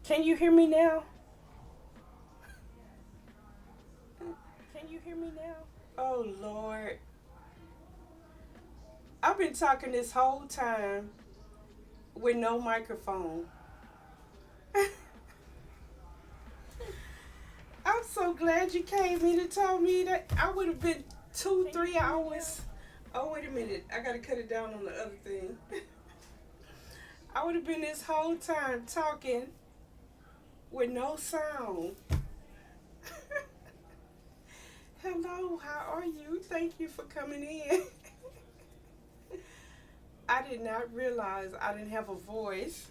Can you hear me now? Can you hear me now? Oh Lord. I've been talking this whole time with no microphone. I'm so glad you came in and told me that I would have been 2, 3 hours. Oh, wait a minute. I got to cut it down on the other thing. I would have been this whole time talking with no sound. Hello, how are you? Thank you for coming in. I did not realize I didn't have a voice.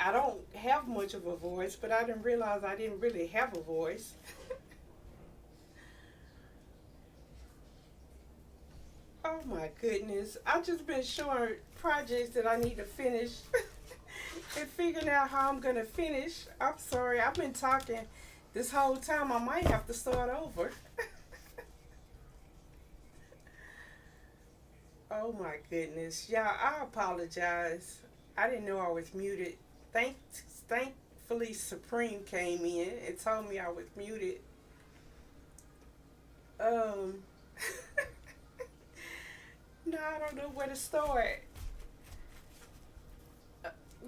I don't have much of a voice, but I didn't realize I didn't really have a voice. Oh my goodness. I've just been showing projects that I need to finish and figuring out how I'm going to finish. I'm sorry, I've been talking this whole time. I might have to start over. Oh my goodness. Yeah, I apologize. I didn't know I was muted. Thankfully, Supreme came in and told me I was muted. Um, no, I don't know where to start.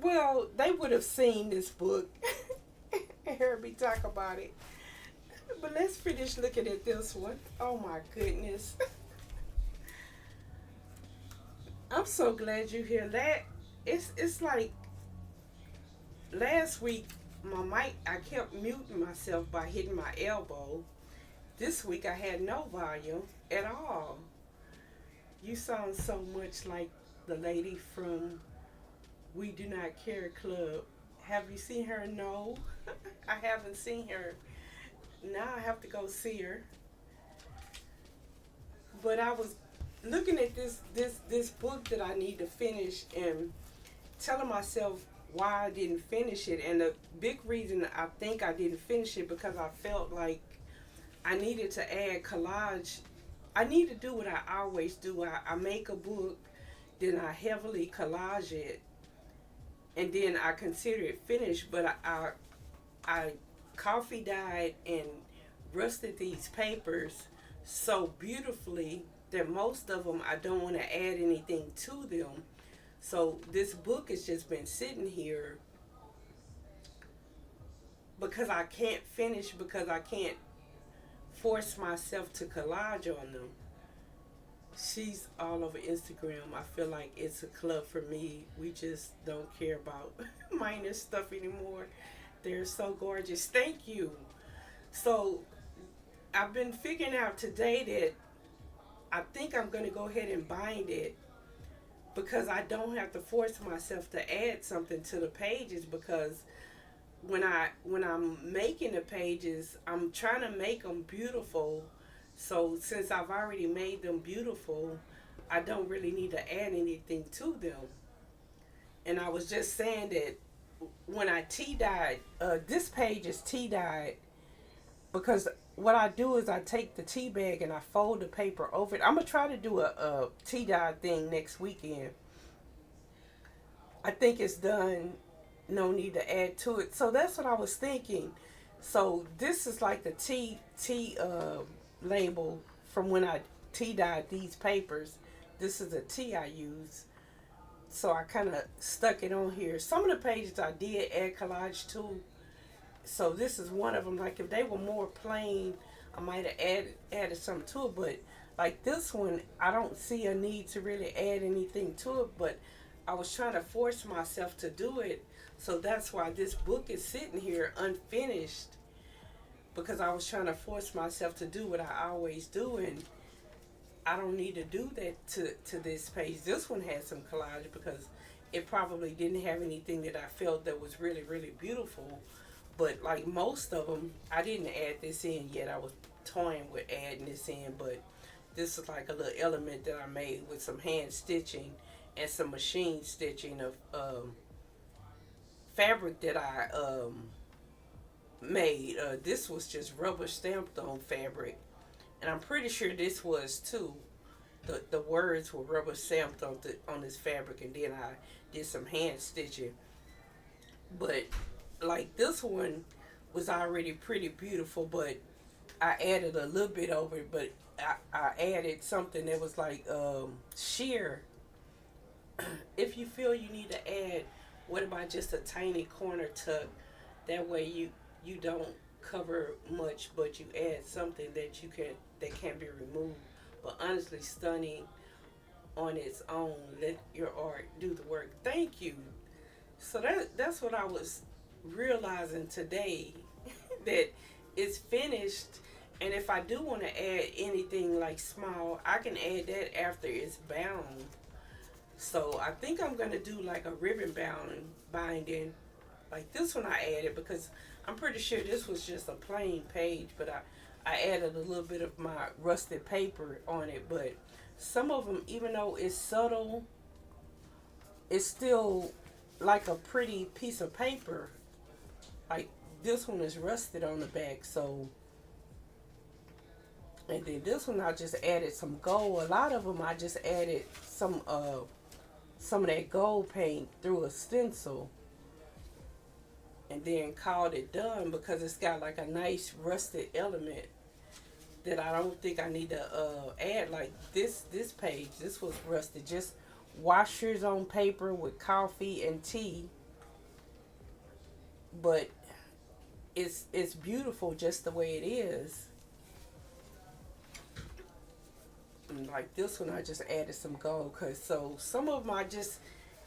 Well, they would have seen this book and heard me talk about it. But let's finish looking at this one. Oh my goodness. I'm so glad you're here. It's like last week my mic I kept muting myself by hitting my elbow. This week I had no volume at all. You sound so much like the lady from We Do Not Care Club. Have you seen her? No. I haven't seen her. Now I have to go see her. But I was looking at this book that I need to finish and telling myself why I didn't finish it. And the big reason I think I didn't finish it because I felt like I needed to add collage. I need to do what I always do. I make a book, then I heavily collage it, and then I consider it finished. But I coffee dyed and rusted these papers so beautifully that most of them I don't want to add anything to them. So this book has just been sitting here because I can't finish because I can't force myself to collage on them. She's all over Instagram. I feel like it's a club for me. We just don't care about minor stuff anymore. They're so gorgeous. Thank you. So I've been figuring out today that I think I'm going to go ahead and bind it because I don't have to force myself to add something to the pages because when I'm making the pages, I'm trying to make them beautiful. So since I've already made them beautiful, I don't really need to add anything to them. And I was just saying that when I tea dyed, this page is tea dyed because what I do is I take the tea bag and I fold the paper over it. I'm gonna try to do a tea dye thing next weekend. I think it's done. No need to add to it. So that's what I was thinking. So this is like the tea label from when I tea dyed these papers. This is a tea I use. So I kind of stuck it on here. Some of the pages I did add collage to, so this is one of them. Like if they were more plain, I might have added something to it. But like this one, I don't see a need to really add anything to it. But I was trying to force myself to do it, so that's why this book is sitting here unfinished. Because I was trying to force myself to do what I always do, and I don't need to do that to this page. This one had some collage because it probably didn't have anything that I felt that was really, really beautiful. But like most of them, I didn't add this in yet. I was toying with adding this in, but this is like a little element that I made with some hand stitching and some machine stitching of fabric that I made. This was just rubber stamped on fabric, and I'm pretty sure this was too. The words were rubber stamped on this fabric, and then I did some hand stitching. But like this one was already pretty beautiful, but I added a little bit over it, but I added something that was like sheer. If you feel you need to add, what about just a tiny corner tuck? That way you don't cover much, but you add something that can be removed. But honestly, stunning on its own. Let your art do the work. Thank you. So that's what I was realizing today that it's finished. And if I do want to add anything like small, I can add that after it's bound. So I think I'm gonna do like a ribbon binding, like this one I added because I'm pretty sure this was just a plain page, but I added a little bit of my rusted paper on it. But some of them, even though it's subtle, it's still like a pretty piece of paper. Like this one is rusted on the back, so. And then this one I just added some gold. A lot of them I just added some of that gold paint through a stencil and then called it done because it's got like a nice rusted element that I don't think I need to add. Like this page, this was rusted, just washers on paper with coffee and tea, but it's beautiful just the way it is. And like this one I just added some gold because so some of them I just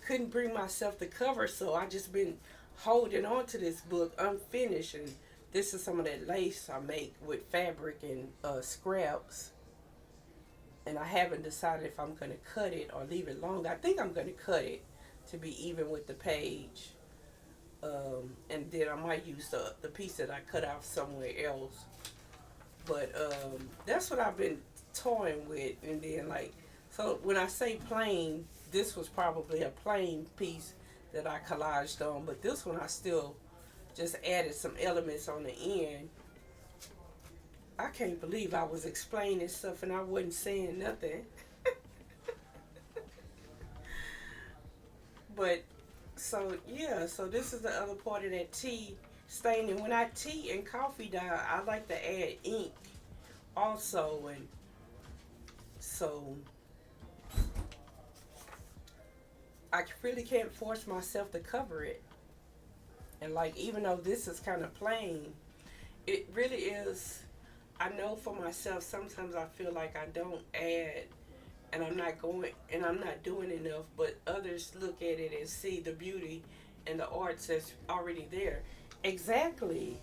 couldn't bring myself to cover, so I just been holding on to this book unfinished. And this is some of that lace I make with fabric and scraps, and I haven't decided if I'm going to cut it or leave it long. I think I'm going to cut it to be even with the page, and then I might use the piece that I cut off somewhere else. But that's what I've been toying with. And then like, so when I say plain, this was probably a plain piece that I collaged on, but this one I still just added some elements on the end. I can't believe I was explaining stuff and I wasn't saying nothing. But so yeah, so this is the other part of that tea staining. When I tea and coffee dye, I like to add ink also, and so I really can't force myself to cover it. And like, even though this is kind of plain, it really is. I know for myself, sometimes I feel like I don't add and I'm not doing enough, but others look at it and see the beauty and the arts that's already there. Exactly.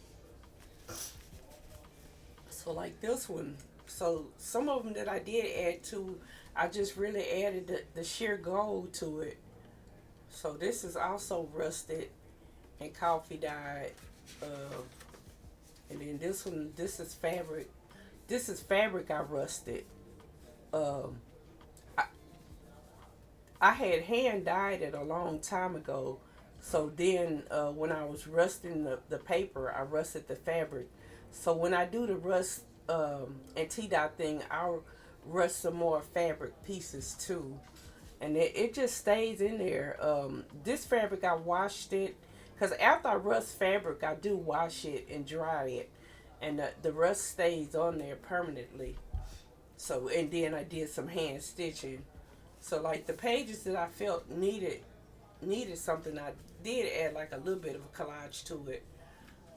So like this one. So some of them that I did add to, I just really added the sheer gold to it. So this is also rusted and coffee dyed. Uh, and then this one, this is fabric. This is fabric I rusted. Um, I, I had hand dyed it a long time ago. So then when I was rusting the paper, I rusted the fabric. So when I do the rust and T-dot thing, I'll rust some more fabric pieces too. And it just stays in there. This fabric, I washed it. Because after I rust fabric, I do wash it and dry it. And the rust stays on there permanently. So, and then I did some hand stitching. So like the pages that I felt needed something, I did add like a little bit of a collage to it.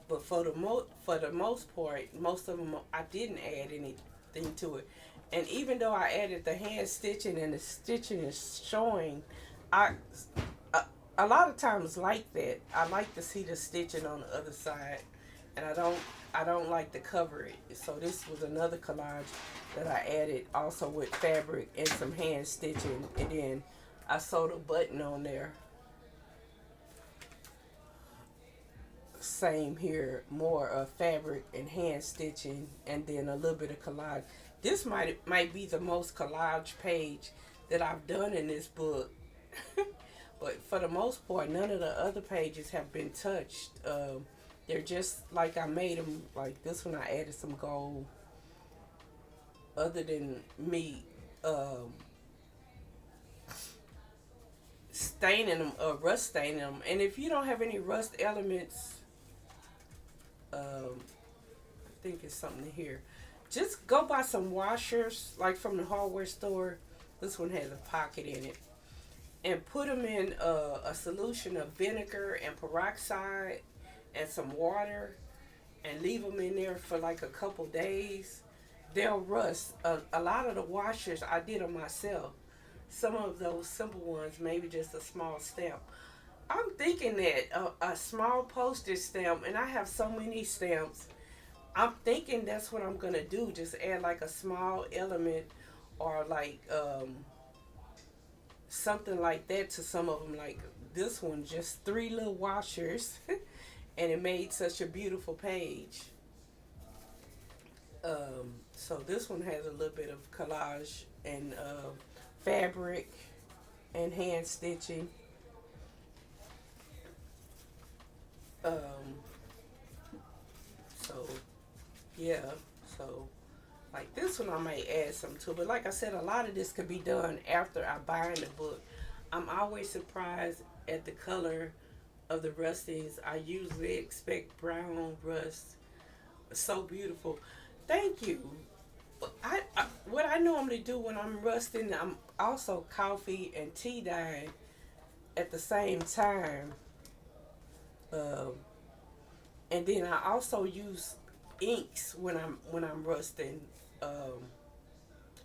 But for the most part, most of them I didn't add anything to it. And even though I added the hand stitching and the stitching is showing, I a lot of times like that. I like to see the stitching on the other side, and I don't like to cover it. So this was another collage that I added also with fabric and some hand stitching, and then I sewed a button on there. Same here, more fabric and hand stitching, and then a little bit of collage. This might be the most collage page that I've done in this book. But for the most part, none of the other pages have been touched. They're just like I made them. Like this one, I added some gold. Other than me staining them, rust staining them. And if you don't have any rust elements I think it's something here. Just go buy some washers, like from the hardware store. This one has a pocket in it. And put them in a solution of vinegar and peroxide and some water and leave them in there for like a couple days. They'll rust. A lot of the washers I did them myself. Some of those simple ones, maybe just a small stamp. I'm thinking that a small postage stamp, and I have so many stamps. I'm thinking that's what I'm gonna do. Just add like a small element, or like something like that to some of them. Like this one, just three little washers, and it made such a beautiful page. So this one has a little bit of collage and fabric and hand stitching. Um, so yeah, so like this one I might add some to, but like I said, a lot of this could be done after I bind the book. I'm always surprised at the color of the rustings. I usually expect brown rust. So beautiful. Thank you. I what I normally do when I'm rusting, I'm also coffee and tea dyeing at the same time. Um, and then I also use inks when I'm rusting. Um,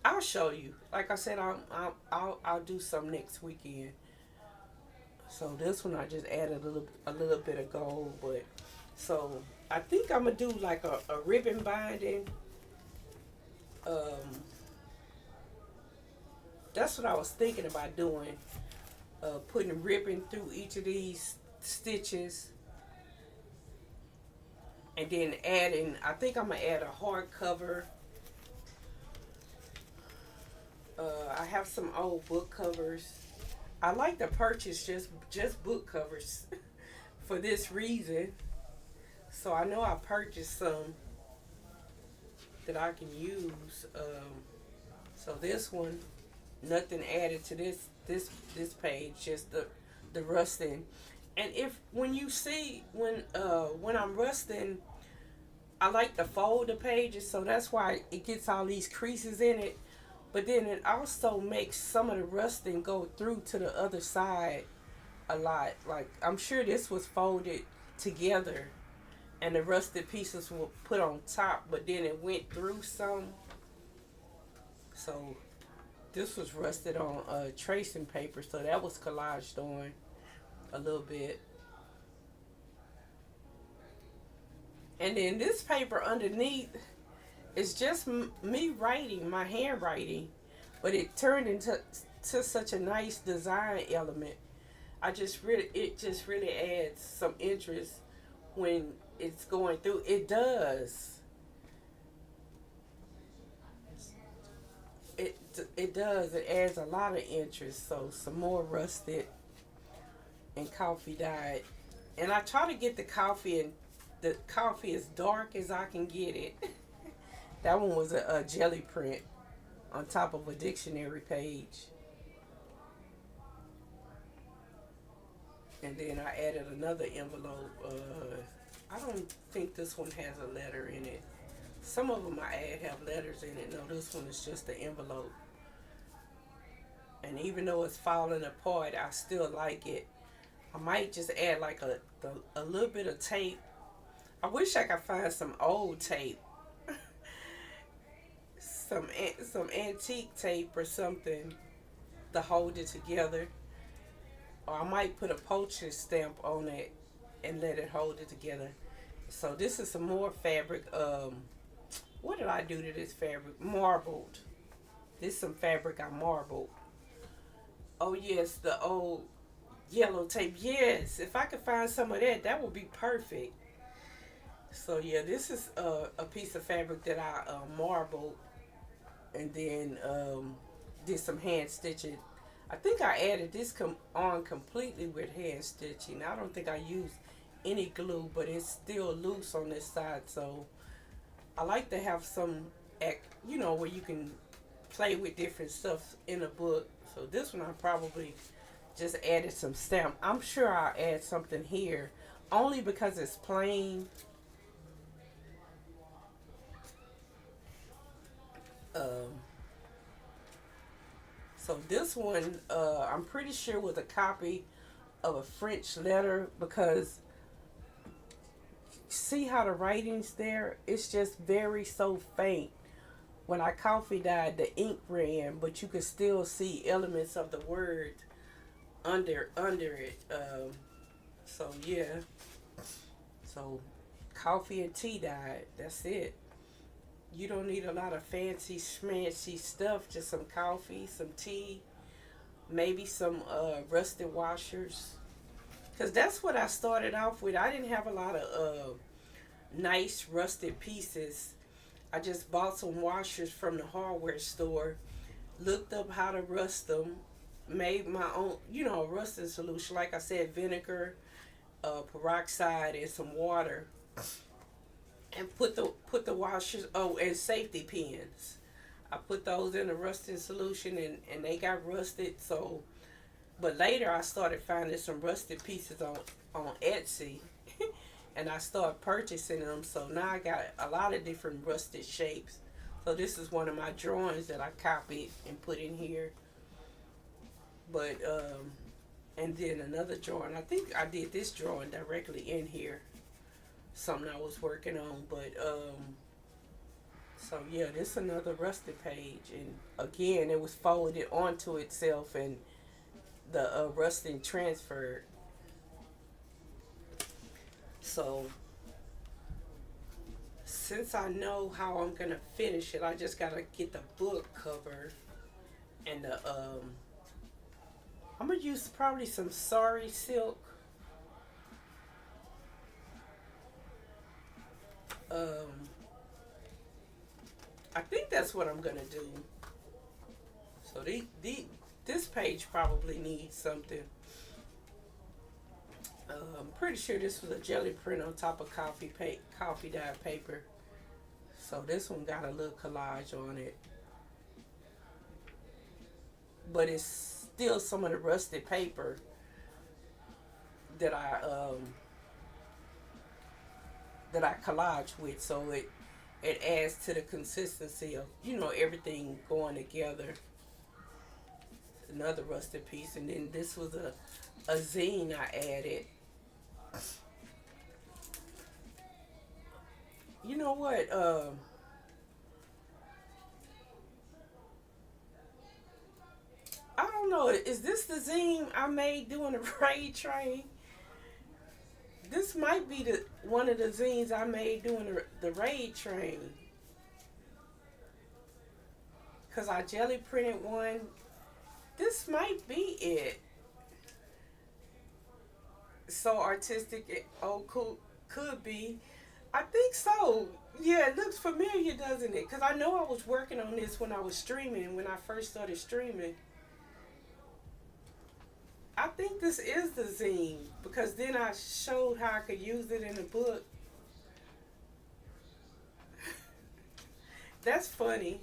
I'll show you. Like I said, I'll do some next weekend. So this one I just added a little bit of gold, but so I think I'm gonna do like a ribbon binding. Um, that's what I was thinking about doing. Putting ribbon through each of these stitches, and then adding. I think I'm gonna add a hardcover. I have some old book covers. I like to purchase just book covers for this reason. So I know I purchased some that I can use. So this one, nothing added to this page, just the rusting. And if when you see when I'm rusting, I like to fold the pages, so that's why it gets all these creases in it. But then it also makes some of the rusting go through to the other side a lot. Like I'm sure this was folded together and the rusted pieces were put on top, but then it went through some. So this was rusted on tracing paper, so that was collaged on a little bit. And then this paper underneath is just me writing, my handwriting, but it turned into such a nice design element. It just really adds some interest when it's going through. It does. It it does. It adds a lot of interest. So some more rusted and coffee dyed, and I try to get the coffee as dark as I can get it. That one was a jelly print on top of a dictionary page. And then I added another envelope. I don't think this one has a letter in it. Some of them I add have letters in it. No, this one is just the envelope. And even though it's falling apart, I still like it. I might just add like a little bit of tape. I wish I could find some old tape, some antique tape or something to hold it together. Or I might put a postage stamp on it and let it hold it together. So this is some more fabric. What did I do to this fabric? Marbled. This is some fabric I marbled. Oh yes, the old yellow tape. Yes, if I could find some of that, that would be perfect. So yeah, this is a piece of fabric that I marbled and then did some hand stitching. I think I added this on completely with hand stitching. I don't think I used any glue, but it's still loose on this side. So I like to have some, where you can play with different stuff in a book. So this one I probably just added some stamp. I'm sure I'll add something here, only because it's plain. So this one, I'm pretty sure was a copy of a French letter because see how the writing's there? It's just very so faint. When I coffee dyed, the ink ran, but you could still see elements of the word under it. So yeah, so coffee and tea dyed. That's it. You don't need a lot of fancy schmancy stuff. Just some coffee, some tea, maybe some rusted washers. Cause that's what I started off with. I didn't have a lot of nice rusted pieces. I just bought some washers from the hardware store, looked up how to rust them, made my own, rusting solution. Like I said, vinegar, peroxide, and some water, and put the washers. Oh, and safety pins. I put those in the rusting solution, and they got rusted. So, but later I started finding some rusted pieces on Etsy. And I started purchasing them. So now I got a lot of different rusted shapes. So this is one of my drawings that I copied and put in here. But and then another drawing. I think I did this drawing directly in here. Something I was working on. But so yeah, this is another rusted page. And again, it was folded onto itself, and the rusting transferred. So since I know how I'm gonna finish it, I just gotta get the book cover and the I'm gonna use probably some sari silk. Um, I think that's what I'm gonna do. So this page probably needs something. I'm pretty sure this was a jelly print on top of coffee dyed paper. So this one got a little collage on it, but it's still some of the rusted paper that I collage with. So it adds to the consistency of everything going together. Another rusted piece, and then this was a zine I added. You know what? I don't know. Is this the zine I made doing the raid train? This might be the one of the zines I made doing the raid train. Cause I jelly printed one. This might be it. So artistic. Oh, cool. Could be. I think so. Yeah, it looks familiar, doesn't it? Because I know I was working on this when I was streaming, when I first started streaming. I think this is the zine because then I showed how I could use it in the book. That's funny.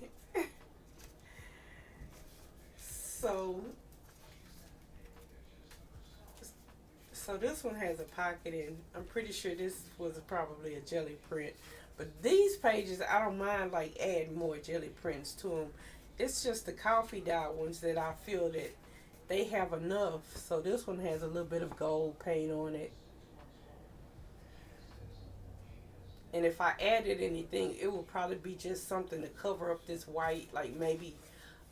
So, so this one has a pocket, and I'm pretty sure this was probably a jelly print. But these pages, I don't mind like adding more jelly prints to them. It's just the coffee dye ones that I feel that they have enough. So this one has a little bit of gold paint on it. And if I added anything, it would probably be just something to cover up this white, like maybe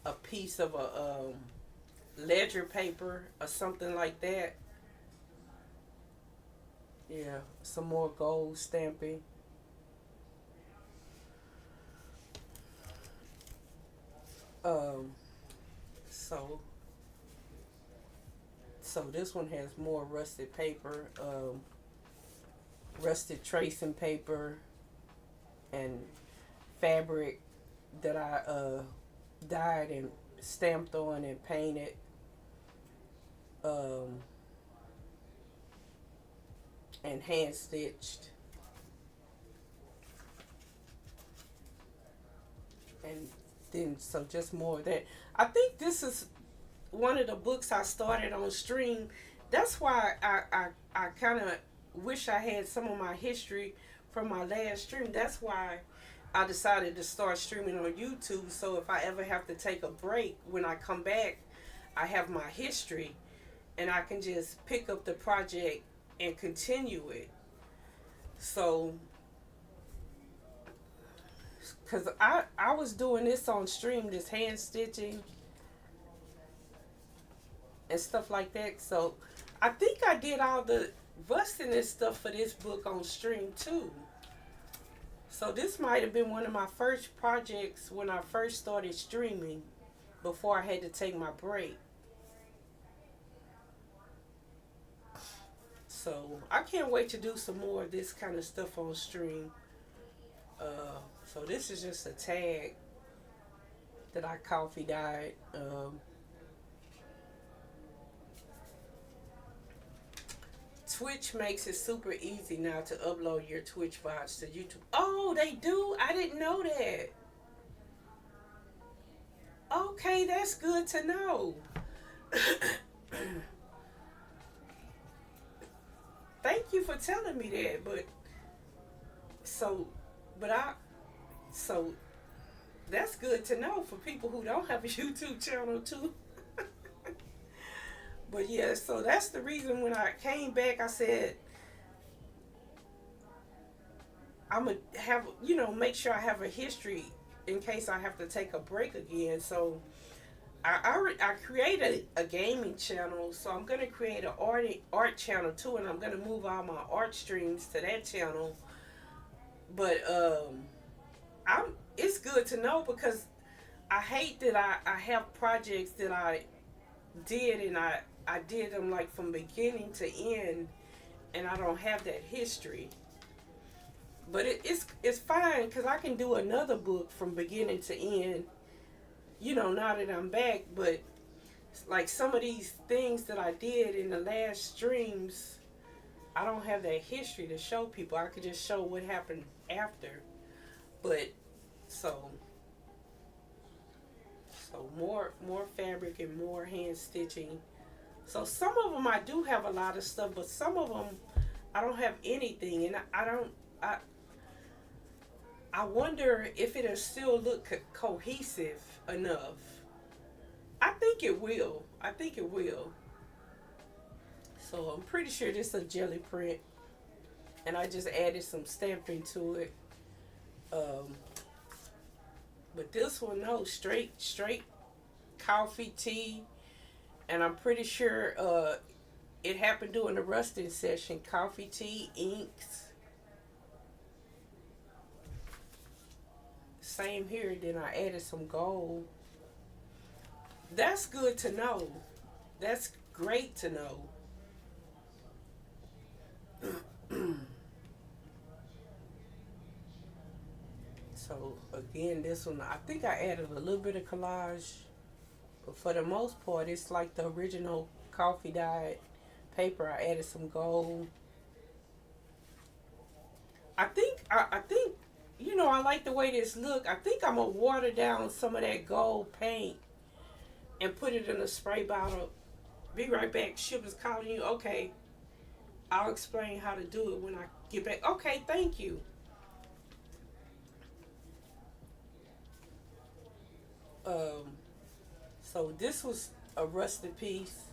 a piece of a ledger paper or something like that. Yeah, some more gold stamping. Um, so so this one has more rusted paper, rusted tracing paper, and fabric that I dyed and stamped on and painted. Um, and hand stitched. And then so just more of that. I think this is one of the books I started on stream. That's why I kind of wish I had some of my history from my last stream. That's why I decided to start streaming on YouTube. So if I ever have to take a break, when I come back, I have my history and I can just pick up the project and continue it. So, because I was doing this on stream, this hand stitching and stuff like that. So, I think I did all the busting and stuff for this book on stream too. So, this might have been one of my first projects when I first started streaming before I had to take my break. So I can't wait to do some more of this kind of stuff on stream. So this is just a tag that I coffee dyed. Twitch makes it super easy now to upload your Twitch VODs to YouTube. Oh, they do? I didn't know that. Okay, that's good to know. Thank you for telling me that. So, but I, so that's good to know for people who don't have a YouTube channel too. But yeah, so that's the reason when I came back, I said, I'm going to have, make sure I have a history in case I have to take a break again. So I created a gaming channel, so I'm going to create an art channel too, and I'm going to move all my art streams to that channel. But it's good to know because I hate that I have projects that I did and I did them like from beginning to end, and I don't have that history. But it's fine because I can do another book from beginning to end, now that I'm back. But like some of these things that I did in the last streams, I don't have that history to show people. I could just show what happened after. But so more fabric and more hand stitching. So some of them I do have a lot of stuff, but some of them I don't have anything, and I wonder if it'll still look cohesive enough. I think it will. So I'm pretty sure this is a jelly print, and I just added some stamping to it. But this one, no, straight coffee tea, and I'm pretty sure it happened during the rusting session. Coffee tea, inks. Same here. Then I added some gold. That's good to know. That's great to know. So again, this one, I think I added a little bit of collage, but for the most part, it's like the original coffee dyed paper. I added some gold. I think I like the way this look. I think I'm gonna water down some of that gold paint and put it in a spray bottle. Be right back. Shipper's calling you. Okay, I'll explain how to do it when I get back. Okay, thank you. So this was a rusted piece,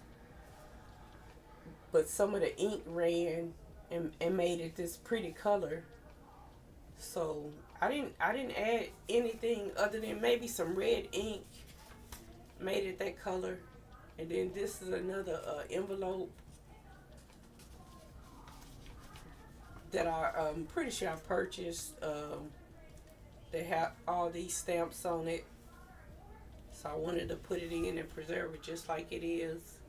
but some of the ink ran and made it this pretty color. So I didn't add anything other than maybe some red ink, made it that color. And then this is another envelope that I'm pretty sure I purchased. They have all these stamps on it. So I wanted to put it in and preserve it just like it is.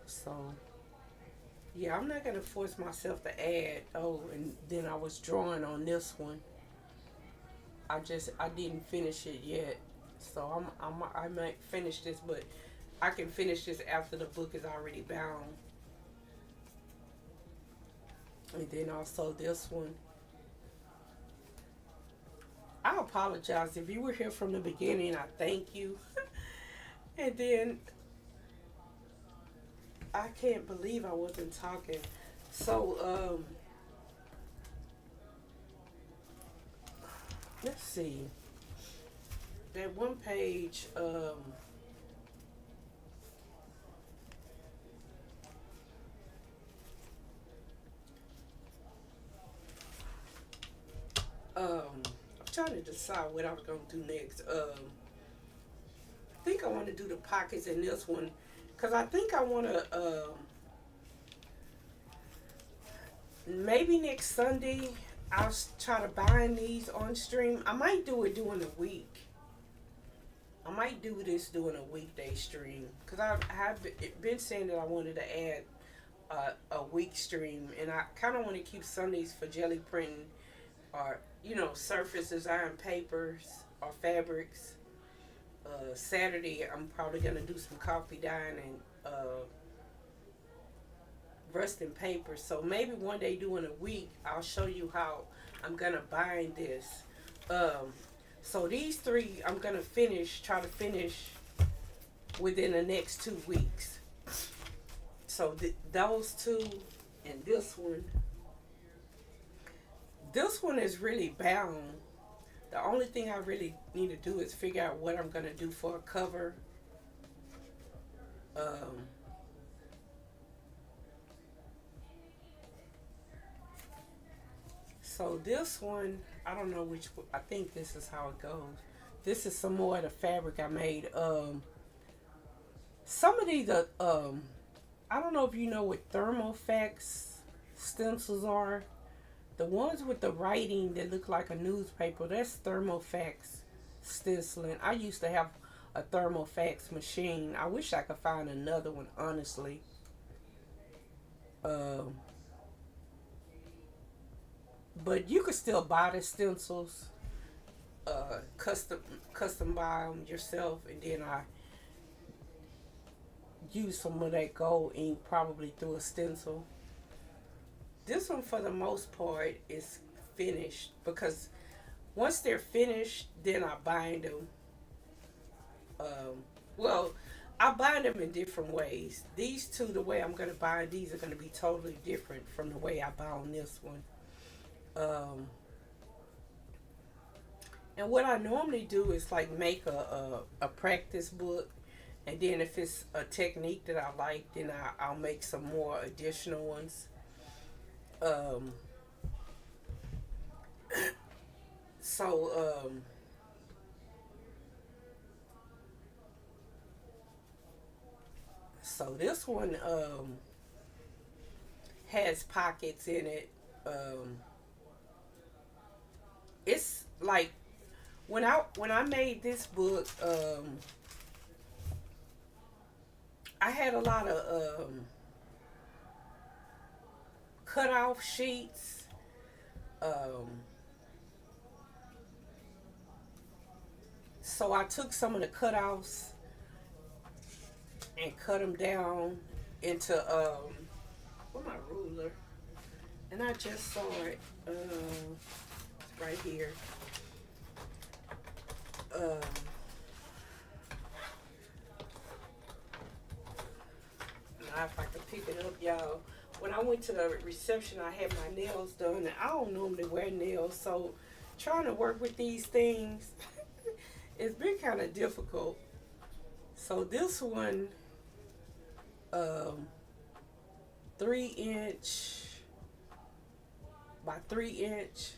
So, yeah, I'm not going to force myself to add. Oh, and then I was drawing on this one. I didn't finish it yet. So I might finish this, but I can finish this after the book is already bound. And then also this one. I apologize if you were here from the beginning. I thank you. And then I can't believe I wasn't talking. So let's see. That one page, I'm trying to decide what I was gonna do next. I think I want to do the pockets in this one, cause I think I want to. Maybe next Sunday I'll try to bind these on stream. I might do it during the week. I might do this during a weekday stream because I have been saying that I wanted to add a week stream, and I kind of want to keep Sundays for jelly printing or surface design papers or fabrics. Saturday I'm probably gonna do some coffee dyeing and rusting paper. So maybe one day during a week I'll show you how I'm gonna bind this. Um, so these three I'm gonna try to finish within the next 2 weeks. So those two and this one. This one is really bound. The only thing I really need to do is figure out what I'm gonna do for a cover. Um, so this one, I don't know which. I think this is how it goes. This is some more of the fabric I made. Some of these, I don't know if you know what Thermofax stencils are. The ones with the writing that look like a newspaper, that's Thermofax stenciling. I used to have a Thermofax machine. I wish I could find another one, honestly. Um, but you could still buy the stencils, custom buy them yourself, and then I use some of that gold ink probably through a stencil. This one, for the most part, is finished because once they're finished, then I bind them. Um, well, I bind them in different ways. These two, the way I'm going to bind these, are going to be totally different from the way I bound this one. Um, and what I normally do is like make a practice book, and then if it's a technique that I like, then I'll make some more additional ones. Um, so so this one has pockets in it. Um, it's like when I made this book, I had a lot of cut off sheets. Um, so I took some of the cutoffs and cut them down into where my ruler, and I just saw it right here. Um, now if I could pick it up, y'all. When I went to the reception, I had my nails done, and I don't normally wear nails, so trying to work with these things, it's been kind of difficult. So this one, um, 3 inch by 3 inch,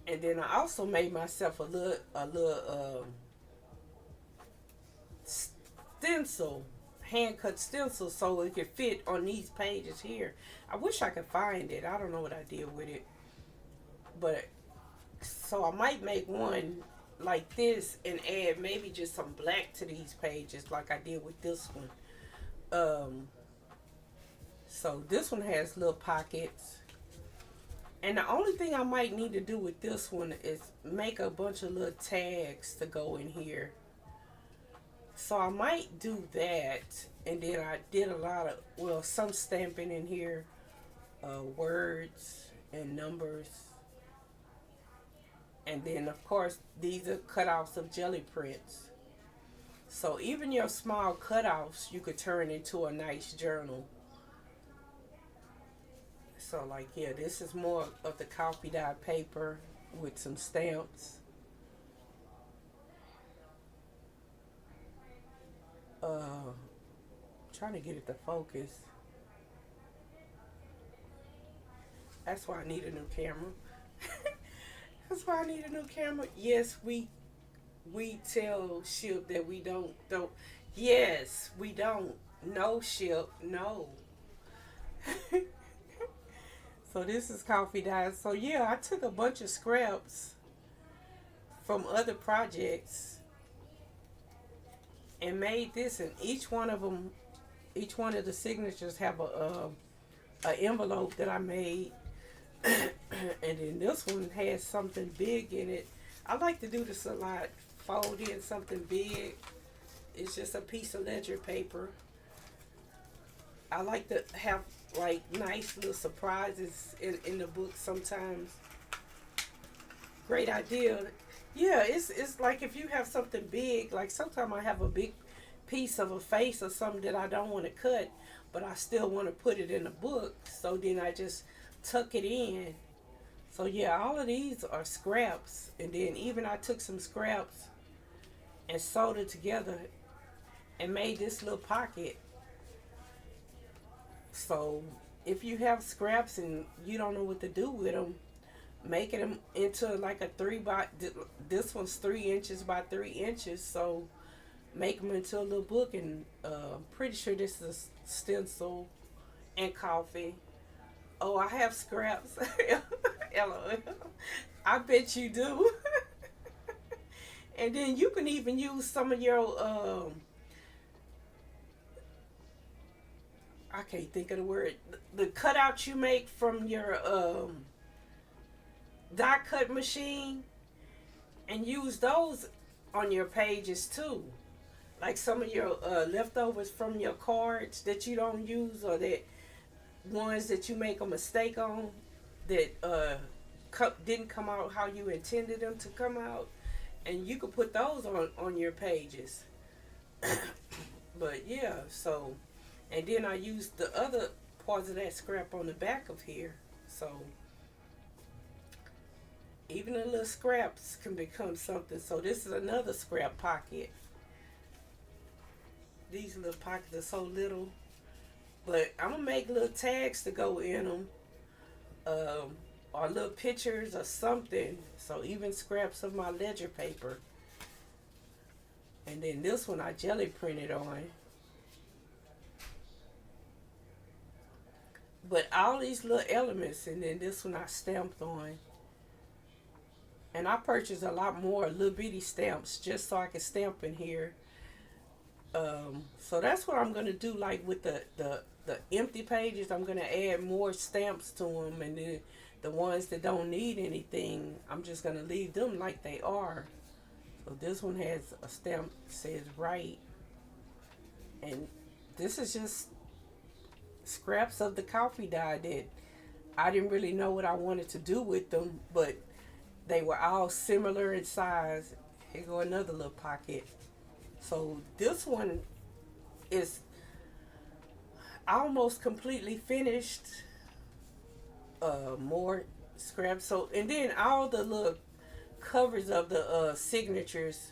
and then I also made myself a little stencil, hand cut stencil, so it could fit on these pages here. I wish I could find it. I don't know what I did with it, but so I might make one like this and add maybe just some black to these pages, like I did with this one. Um, so this one has little pockets. And the only thing I might need to do with this one is make a bunch of little tags to go in here. So I might do that. And then I did a lot of, well, some stamping in here, words and numbers. And then, of course, these are cutoffs of jelly prints. So even your small cutoffs, you could turn into a nice journal. So like, yeah, this is more of the coffee dye paper with some stamps. Uh, Trying to get it to focus. That's why I need a new camera. That's why I need a new camera. Yes, we tell Ship that we don't. Yes, we don't. No, Ship, no. So this is coffee dye. So yeah, I took a bunch of scraps from other projects and made this, and each one of them, each one of the signatures have a envelope that I made, and then this one has something big in it. I like to do this a lot. Fold in something big. It's just a piece of ledger paper. I like to have like nice little surprises in the book sometimes. Great idea. Yeah, it's like if you have something big, like sometimes I have a big piece of a face or something that I don't want to cut, but I still want to put it in a book. So then I just tuck it in. So yeah, all of these are scraps, and then even I took some scraps and sewed it together and made this little pocket. So if you have scraps and you don't know what to do with them, making them into like a this one's 3 inches by 3 inches. So make them into a little book, and pretty sure this is a stencil and coffee. Oh, I have scraps. LOL. I bet you do. And then you can even use some of your I can't think of the word. The cutouts you make from your die cut machine, and use those on your pages too. Like some of your leftovers from your cards that you don't use, or that ones that you make a mistake on that didn't come out how you intended them to come out, and you could put those on your pages. But yeah, so, and then I used the other parts of that scrap on the back of here. So even the little scraps can become something. So this is another scrap pocket. These little pockets are so little, but I'm gonna make little tags to go in them, or little pictures or something. So even scraps of my ledger paper. And then this one I jelly printed on. But all these little elements, and then this one I stamped on. And I purchased a lot more little bitty stamps just so I could stamp in here. So that's what I'm gonna do. Like with the empty pages, I'm gonna add more stamps to them, and then the ones that don't need anything, I'm just gonna leave them like they are. So this one has a stamp that says right, and this is just scraps of the coffee dye that I didn't really know what I wanted to do with them, but they were all similar in size. Here go another little pocket. So this one is almost completely finished. More scraps. So, and then all the little covers of the signatures,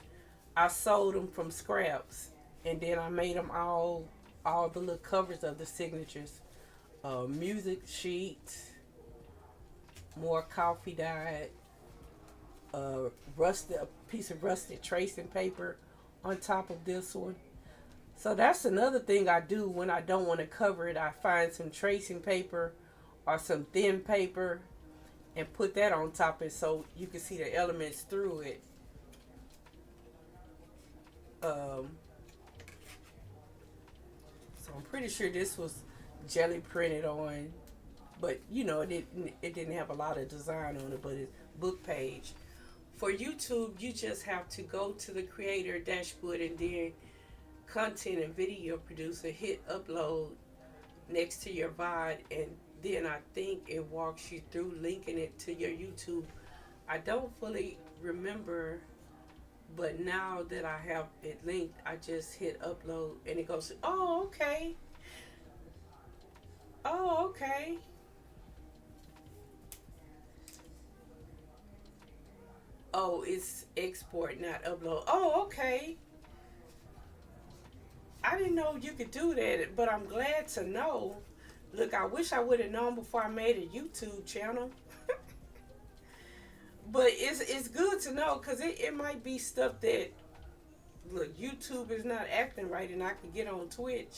I sold them from scraps, and then I made them all the little covers of the signatures. Music sheet, more coffee dye, a piece of rusted tracing paper on top of this one. So that's another thing I do when I don't want to cover it. I find some tracing paper or some thin paper and put that on top of it so you can see the elements through it. So I'm pretty sure this was jelly printed on, but you know it didn't have a lot of design on it, but it's book page. For YouTube, you just have to go to the creator dashboard, and then content and video producer, hit upload next to your VOD, and then I think it walks you through linking it to your YouTube. I don't fully remember, but now that I have it linked, I just hit upload and it goes, oh, okay. Oh, okay. Oh, it's export, not upload. Oh, okay. I didn't know you could do that, but I'm glad to know. Look, I wish I would have known before I made a YouTube channel. But it's good to know because it might be stuff that, look, YouTube is not acting right and I can get on Twitch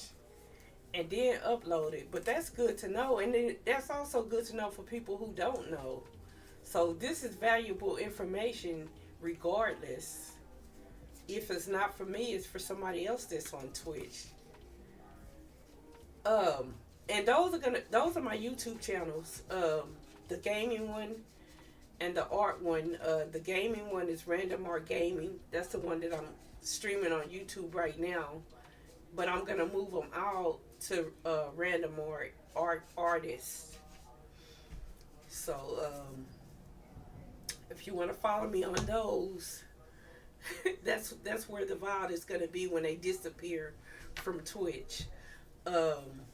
and then upload it. But that's good to know. And then that's also good to know for people who don't know. So this is valuable information regardless. If it's not for me, it's for somebody else that's on Twitch. Um, and those are my YouTube channels. The gaming one and the art one. The gaming one is Random Art Gaming. That's the one that I'm streaming on YouTube right now. But I'm gonna move them out to Random Art Artists. So if you want to follow me on those, that's where the VOD is gonna be when they disappear from Twitch. Um,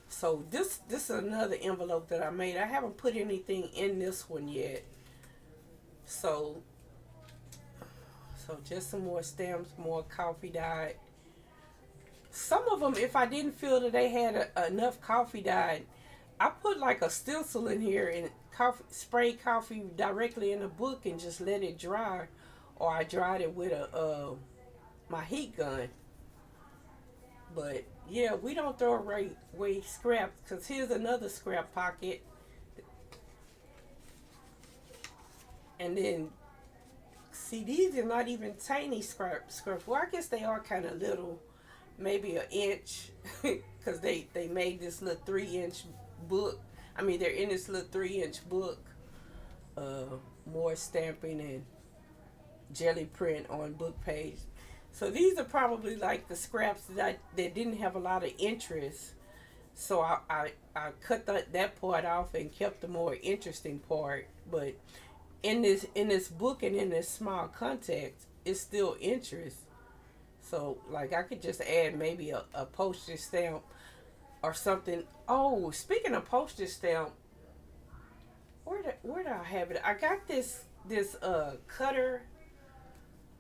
so this is another envelope that I made. I haven't put anything in this one yet. So just some more stamps, more coffee dye. Some of them, if I didn't feel that they had enough coffee dye, I put like a stencil in here and spray coffee directly in the book and just let it dry, or I dried it with a my heat gun. But yeah, we don't throw away scraps because here's another scrap pocket, and then see these are not even tiny scraps. Well, I guess they are kind of little, maybe an inch, because they made this little 3-inch book. I mean, they're in this little 3-inch book. More stamping and jelly print on book page. So these are probably like the scraps that didn't have a lot of interest. So I cut that part off and kept the more interesting part. But in this book and in this small context, it's still interest. So like I could just add maybe a postage stamp or something. Oh, speaking of postage stamp, where do I have it? I got this cutter.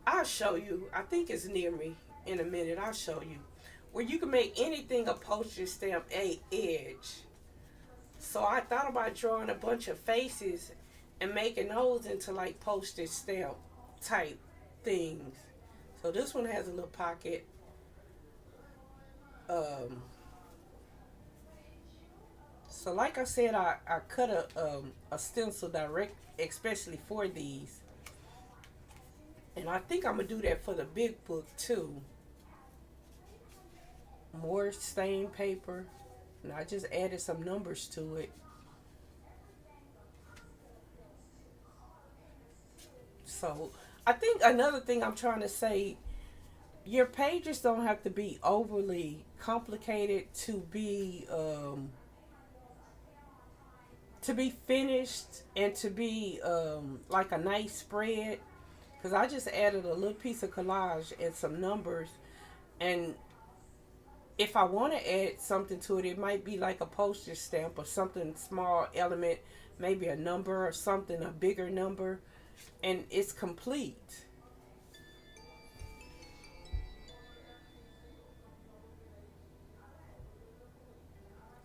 I'll show you. I think it's near me in a minute. I'll show you. Where you can make anything a postage stamp edge. So I thought about drawing a bunch of faces and making those into like postage stamp type things. So this one has a little pocket. So like I said, I cut a stencil direct, especially for these. And I think I'm going to do that for the big book too. More stained paper. And I just added some numbers to it. So I think another thing I'm trying to say, your pages don't have to be overly complicated to be finished and to be like a nice spread. Because I just added a little piece of collage and some numbers. And if I want to add something to it, it might be like a postage stamp or something small element, maybe a number or something, a bigger number. And it's complete.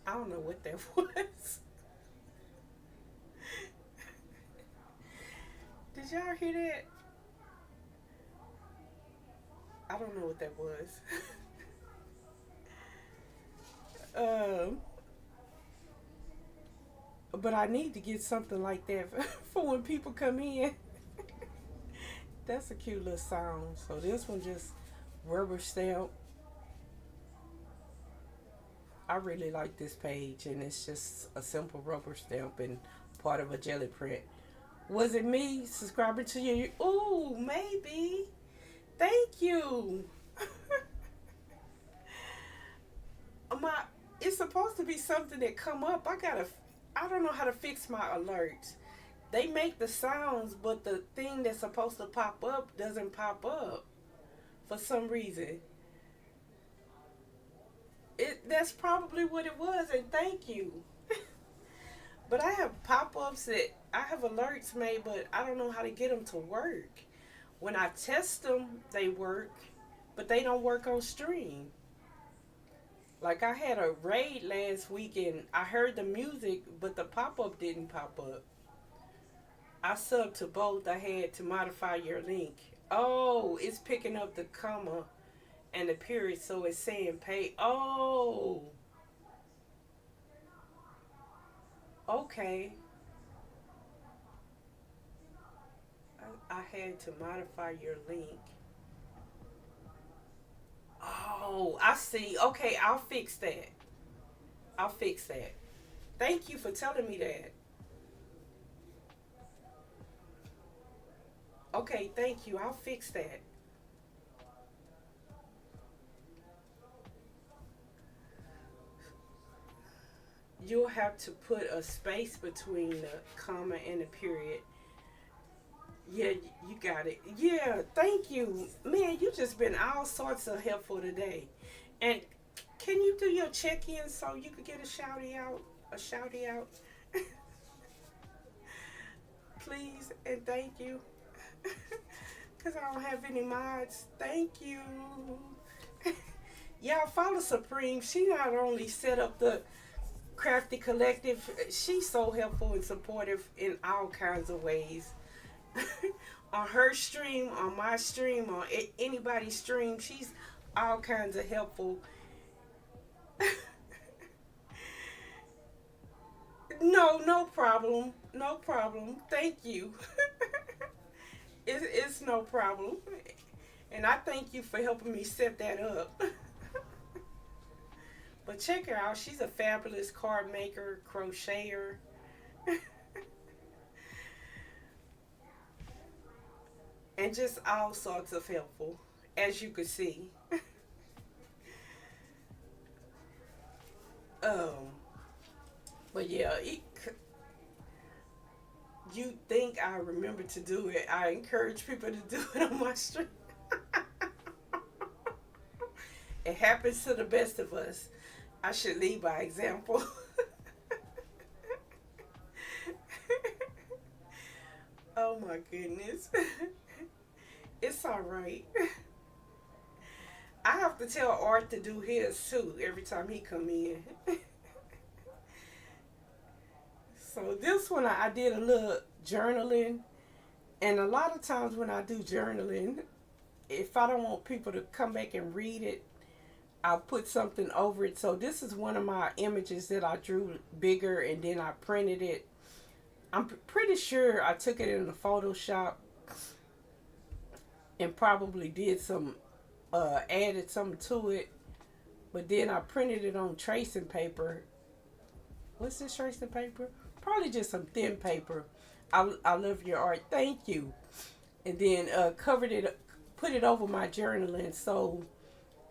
I don't know what that was. Did y'all hear that? I don't know what that was. But I need to get something like that for when people come in. That's a cute little sound. So this one just rubber stamp. I really like this page, and it's just a simple rubber stamp and part of a jelly print. Was it me subscribing to you? Ooh, maybe. Thank you. My it's supposed to be something that come up. I don't know how to fix my alerts. They make the sounds, but the thing that's supposed to pop up doesn't pop up for some reason. That's probably what it was, and thank you. But I have pop-ups that I have alerts made, but I don't know how to get them to work. When I test them, they work, but they don't work on stream. Like I had a raid last week and I heard the music, but the pop-up didn't pop up. I subbed to both. I had to modify your link. Oh, it's picking up the comma and the period, so it's saying pay. Oh, okay. I had to modify your link. Oh, I see. Okay, I'll fix that. I'll fix that. Thank you for telling me that. Okay, thank you. I'll fix that. You'll have to put a space between the comma and the period. Yeah, you got it. Yeah, thank you. Man, you just been all sorts of helpful today. And can you do your check-in so you could get a shouty out? A shouty out? Please and thank you. Because I don't have any mods. Thank you. Yeah, follow Supreme. She not only set up the Crafty Collective, she's so helpful and supportive in all kinds of ways. On her stream, on my stream, on anybody's stream, she's all kinds of helpful. No, no problem. No problem. Thank you. It's no problem. And I thank you for helping me set that up. But check her out. She's a fabulous card maker, crocheter. And just all sorts of helpful, as you can see. Um, but yeah, you think I remember to do it. I encourage people to do it on my stream. It happens to the best of us. I should lead by example. Oh my goodness. It's all right. I have to tell Art to do his too every time he come in. So this one I did a little journaling, and a lot of times when I do journaling, if I don't want people to come back and read it, I'll put something over it. So this is one of my images that I drew bigger and then I printed it. I'm pretty sure I took it in the Photoshop and probably did some, added something to it. But then I printed it on tracing paper. What's this tracing paper? Probably just some thin paper. I love your art. Thank you. And then covered it, put it over my journaling so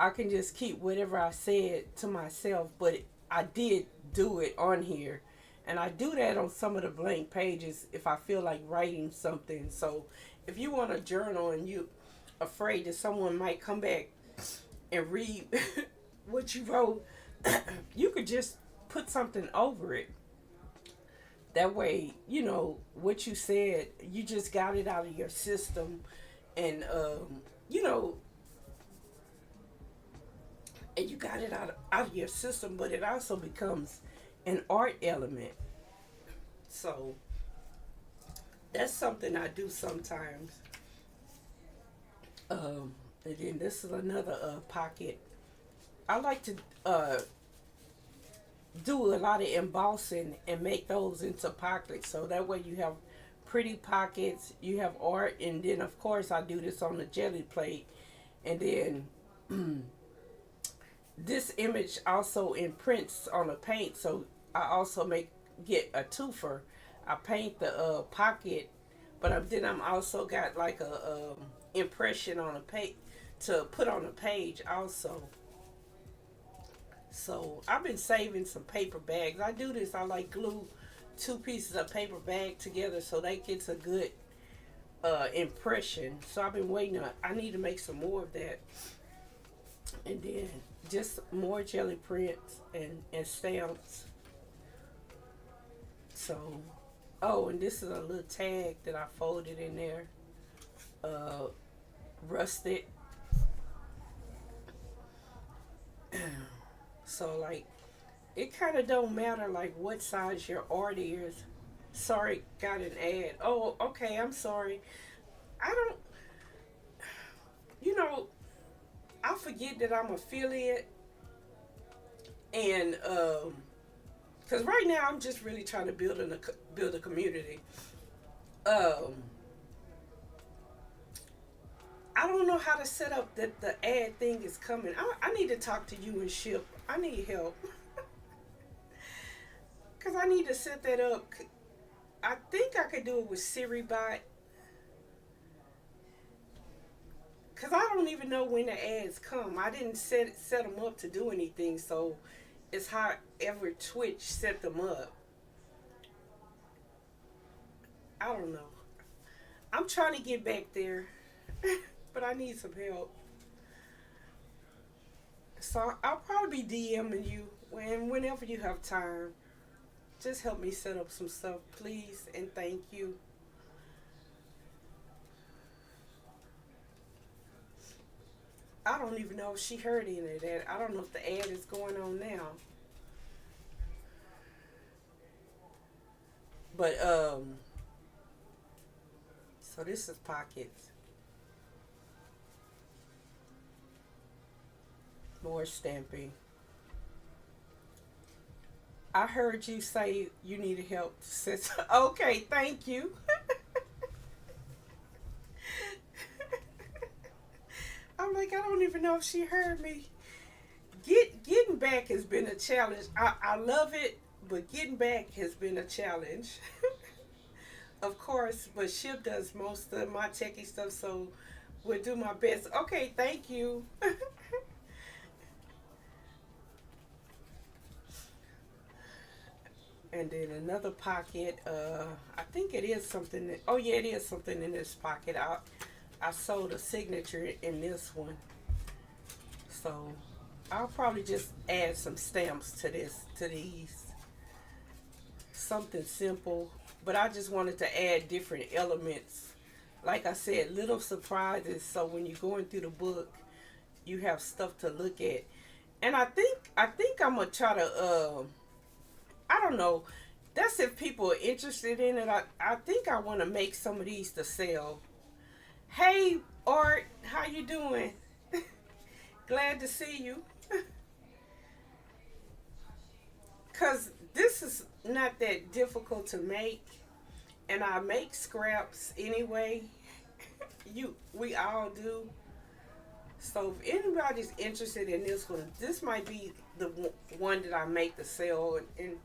I can just keep whatever I said to myself. But I did do it on here. And I do that on some of the blank pages if I feel like writing something. So if you want to journal and you afraid that someone might come back and read what you wrote, you could just put something over it. That way, you know, what you said, you just got it out of your system. And, you know, and you got it out of your system, but it also becomes an art element. So that's something I do sometimes. And then this is another pocket. I like to do a lot of embossing and make those into pockets. So that way you have pretty pockets, you have art, and then of course I do this on the jelly plate. And then this image also imprints on the paint, so I also get a twofer. I paint the pocket, but then I'm also got like a impression on a page to put on a page also. So I've been saving some paper bags. I do this. I like glue two pieces of paper bag together so that gets a good impression. So I've been waiting. I need to make some more of that, and then just more jelly prints and stamps. So, oh, and this is a little tag that I folded in there. Uh, Rusted. So like, it kind of don't matter like what size your art is. Sorry, got an ad. Oh, okay. I'm sorry. I don't. You know, I forget that I'm affiliate, and because right now I'm just really trying to build a community. Um, I don't know how to set up that the ad thing is coming. I need to talk to you and Ship. I need help because I need to set that up. I think I could do it with SiriBot because I don't even know when the ads come. I didn't set them up to do anything, so it's however Twitch set them up. I don't know. I'm trying to get back there, but I need some help. So I'll probably be DMing you whenever you have time. Just help me set up some stuff, please, and thank you. I don't even know if she heard any of that. I don't know if the ad is going on now. But so this is pockets. More stamping. I heard you say you needed help. Sis. Okay, thank you. I'm like, I don't even know if she heard me. Getting back has been a challenge. I love it, but getting back has been a challenge. Of course, but Ship does most of my techie stuff, so we'll do my best. Okay, thank you. And then another pocket. I think it is something. Oh yeah, it is something in this pocket. I sold a signature in this one, so I'll probably just add some stamps to these. Something simple, but I just wanted to add different elements. Like I said, little surprises. So when you're going through the book, you have stuff to look at. And I think I'm gonna try to. I don't know. That's if people are interested in it. I think I want to make some of these to sell. Hey, Art, how you doing? Glad to see you. Cause this is not that difficult to make, and I make scraps anyway. We all do. So if anybody's interested in this one, this might be the one that I make to sell, and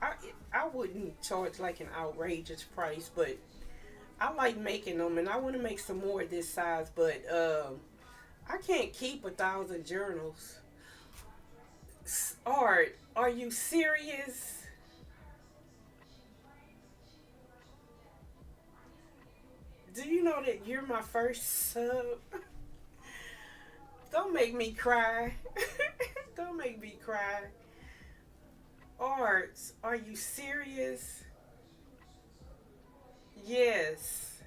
I I wouldn't charge like an outrageous price, but I like making them, and I want to make some more this size, but I can't keep 1,000 journals. Art, are you serious? Do you know that you're my first sub? Don't make me cry. Don't make me cry. Art, are you serious? Yes.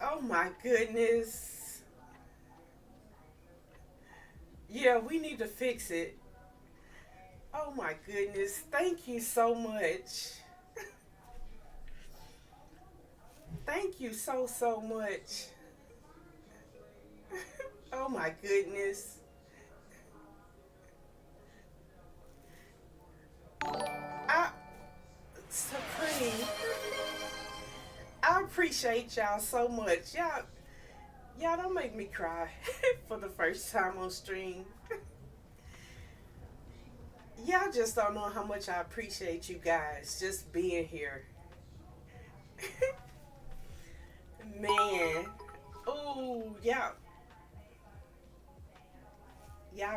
Oh my goodness. Yeah, we need to fix it. Oh my goodness. Thank you so much. Thank you so much. Oh my goodness. I Supreme. I appreciate y'all so much. Y'all don't make me cry for the first time on stream. Y'all just don't know how much I appreciate you guys just being here. Man. Oh, y'all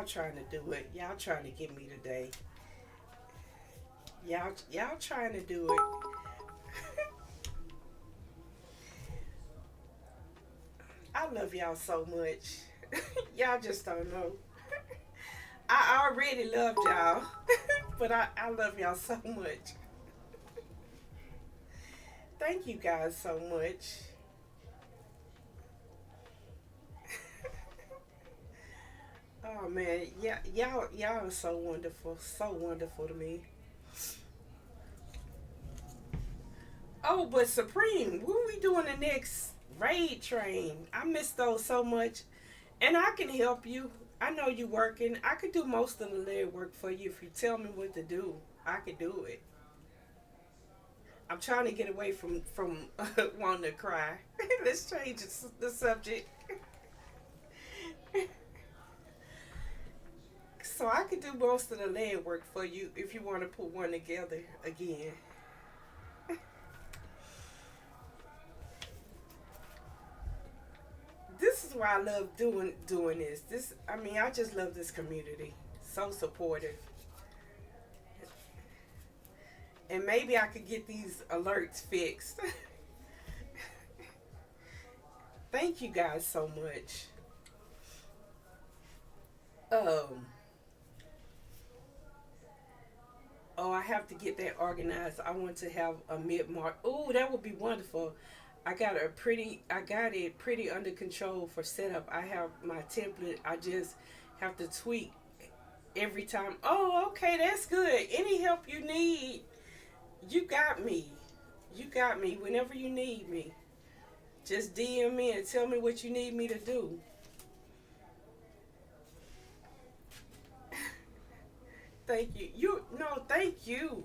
trying to do it. Y'all trying to get me today. Y'all trying to do it. I love y'all so much. Y'all just don't know. I already loved y'all, but I love y'all so much. Thank you guys so much. Oh man, yeah, y'all are so wonderful to me. Oh, but Supreme, when we doing the next raid train? I miss those so much, and I can help you. I know you working. I could do most of the leg work for you if you tell me what to do. I could do it. I'm trying to get away from wanting to cry. Let's change the subject. So I could do most of the leg work for you if you want to put one together again. This is why I love doing this. I mean, I just love this community. So supportive. And maybe I could get these alerts fixed. Thank you guys so much. Um oh, I have to get that organized. I want to have a mid-mark. Oh, that would be wonderful. I got it pretty under control for setup. I have my template. I just have to tweak every time. Oh, okay, that's good. Any help you need, you got me. You got me whenever you need me. Just DM me and tell me what you need me to do. Thank you. Thank you.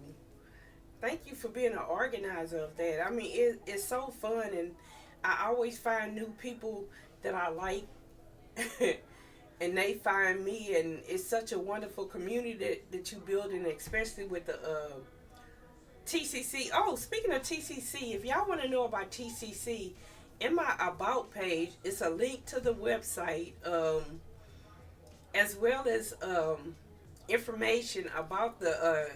Thank you for being an organizer of that. I mean, it's so fun, and I always find new people that I like, and they find me, and it's such a wonderful community that you build, and especially with the TCC. Oh, speaking of TCC, if y'all want to know about TCC, in my About page, it's a link to the website, as well as information about the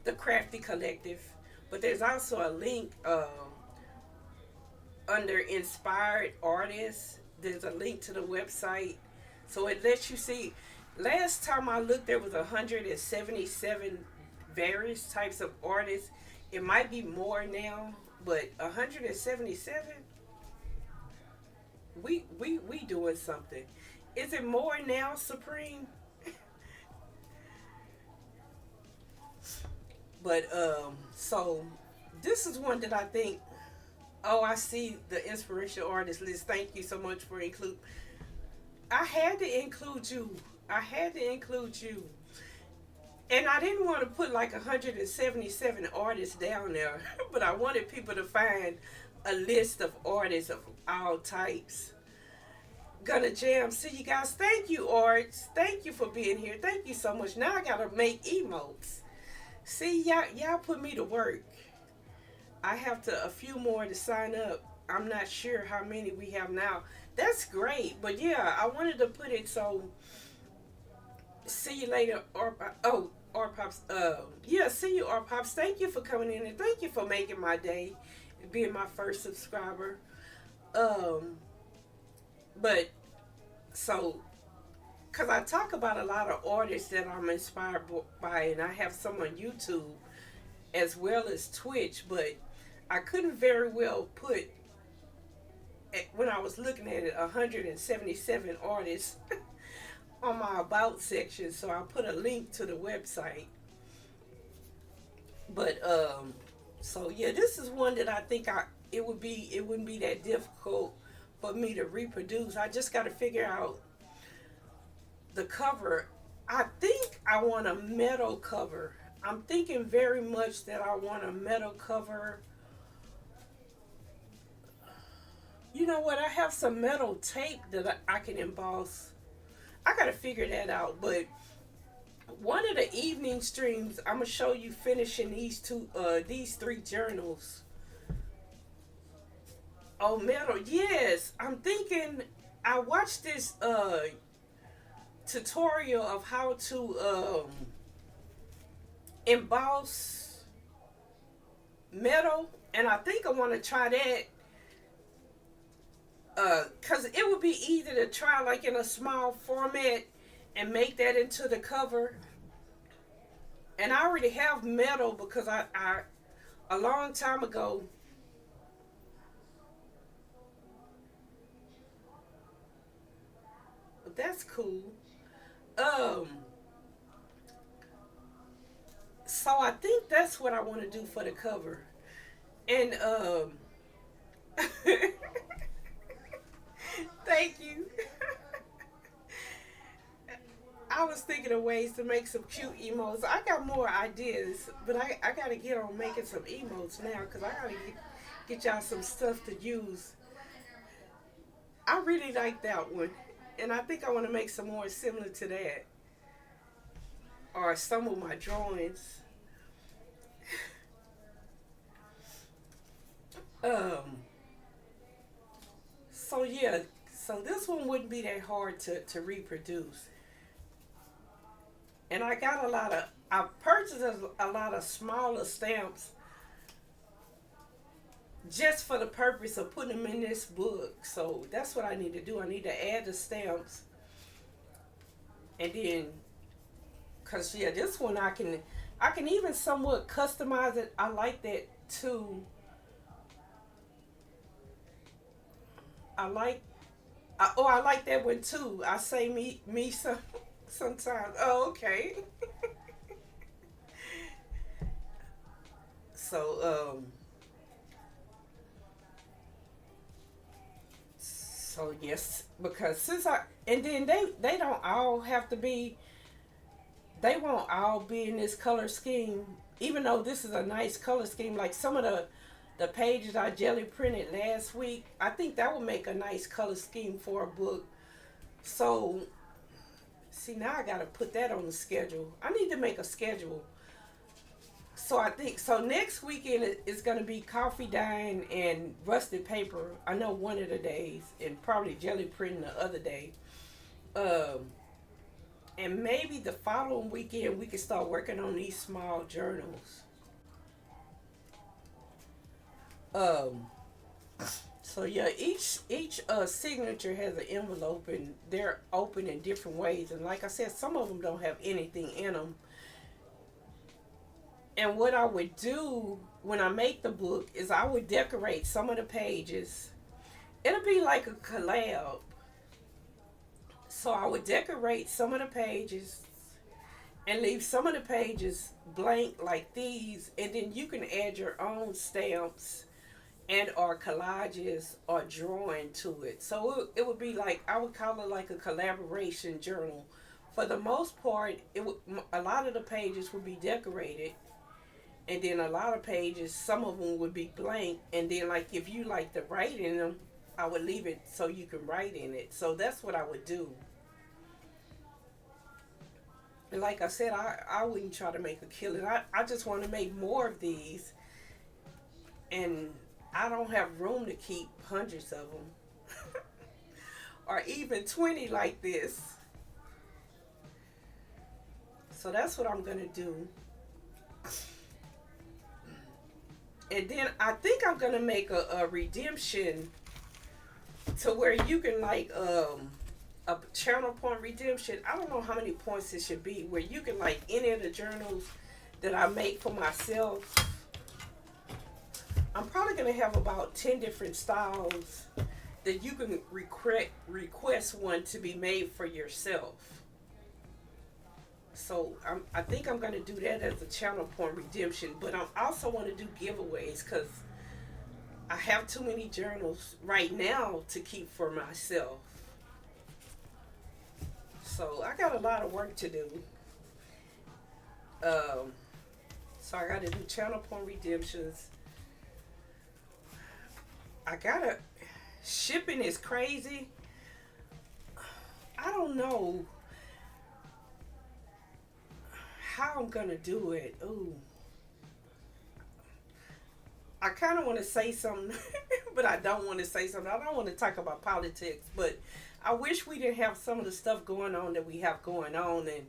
the Crafty Collective. But there's also a link under Inspired Artists. There's a link to the website, so it lets you see. Last time I looked, there was 177 various types of artists. It might be more now, but 177. We doing something. Is it more now, Supreme? But so this is one that I think. Oh, I see the inspirational artist list. Thank you so much for include. I had to include you. I had to include you. And I didn't want to put like 177 artists down there, but I wanted people to find a list of artists of all types. Gonna jam. See you guys. Thank you, Arts. Thank you for being here. Thank you so much. Now I gotta make emotes. See, y'all put me to work. I have to a few more to sign up. I'm not sure how many we have now. That's great, but yeah, I wanted to put it so. See you later, or or pops. Yeah, see you, or pops. Thank you for coming in and thank you for making my day, being my first subscriber. Um, but so because I talk about a lot of artists that I'm inspired by, and I have some on YouTube as well as Twitch, but I couldn't very well put, when I was looking at it, 177 artists on my About section, so I put a link to the website. But, so yeah, this is one that I think it wouldn't be that difficult for me to reproduce. I just got to figure out the cover. I think I want a metal cover. I'm thinking very much that I want a metal cover. You know what? I have some metal tape that I can emboss. I gotta figure that out. But one of the evening streams, I'm gonna show you finishing these three journals. Oh, metal. Yes, I'm thinking. I watched this tutorial of how to emboss metal, and I think I want to try that. Cause it would be easy to try like in a small format, and make that into the cover. And I already have metal because I a long time ago, but that's cool. Um, so I think that's what I want to do for the cover. And thank you. I was thinking of ways to make some cute emotes. I got more ideas, but I gotta get on making some emotes now because I gotta get y'all some stuff to use. I really like that one, and I think I want to make some more similar to that, or some of my drawings. Um. So yeah. So this one wouldn't be that hard to reproduce. And I got a lot of. I purchased a lot of smaller stamps just for the purpose of putting them in this book. So that's what I need to do. I need to add the stamps, and then, cause yeah, this one I can even somewhat customize it. I like that too. I like. I like that one too. I say me sometimes. Oh, okay. So so yes, because since I and then they don't all have to be. They won't all be in this color scheme. Even though this is a nice color scheme, like some of the pages I jelly printed last week, I think that would make a nice color scheme for a book. So see, now I gotta put that on the schedule. I need to make a schedule. So I think so. Next weekend is gonna be coffee dyeing and rusted paper. I know one of the days, and probably jelly printing the other day. Um, and maybe the following weekend we can start working on these small journals. Um, so yeah, each signature has an envelope, and they're open in different ways. And like I said, some of them don't have anything in them. And what I would do when I make the book is I would decorate some of the pages. It'll be like a collab. So I would decorate some of the pages and leave some of the pages blank like these, and then you can add your own stamps and or collages or drawing to it. So it would be like, I would call it like a collaboration journal. For the most part, a lot of the pages would be decorated, and then a lot of pages, some of them would be blank, and then like if you like to write in them, I would leave it so you can write in it. So that's what I would do. And like I said, I wouldn't try to make a killing. I just want to make more of these, and I don't have room to keep hundreds of them or even 20 like this. So that's what I'm going to do. And then I think I'm going to make a redemption to where you can like a channel point redemption. I don't know how many points it should be, where you can like any of the journals that I make for myself. I'm probably going to have about 10 different styles that you can request one to be made for yourself. So I think I'm going to do that as a channel point redemption. But I also want to do giveaways because I have too many journals right now to keep for myself. So I got a lot of work to do. Um, so I got to do channel point redemptions. I gotta. Shipping is crazy. I don't know how I'm gonna do it. Ooh. I kind of want to say something, but I don't want to say something. I don't want to talk about politics, but I wish we didn't have some of the stuff going on that we have going on, and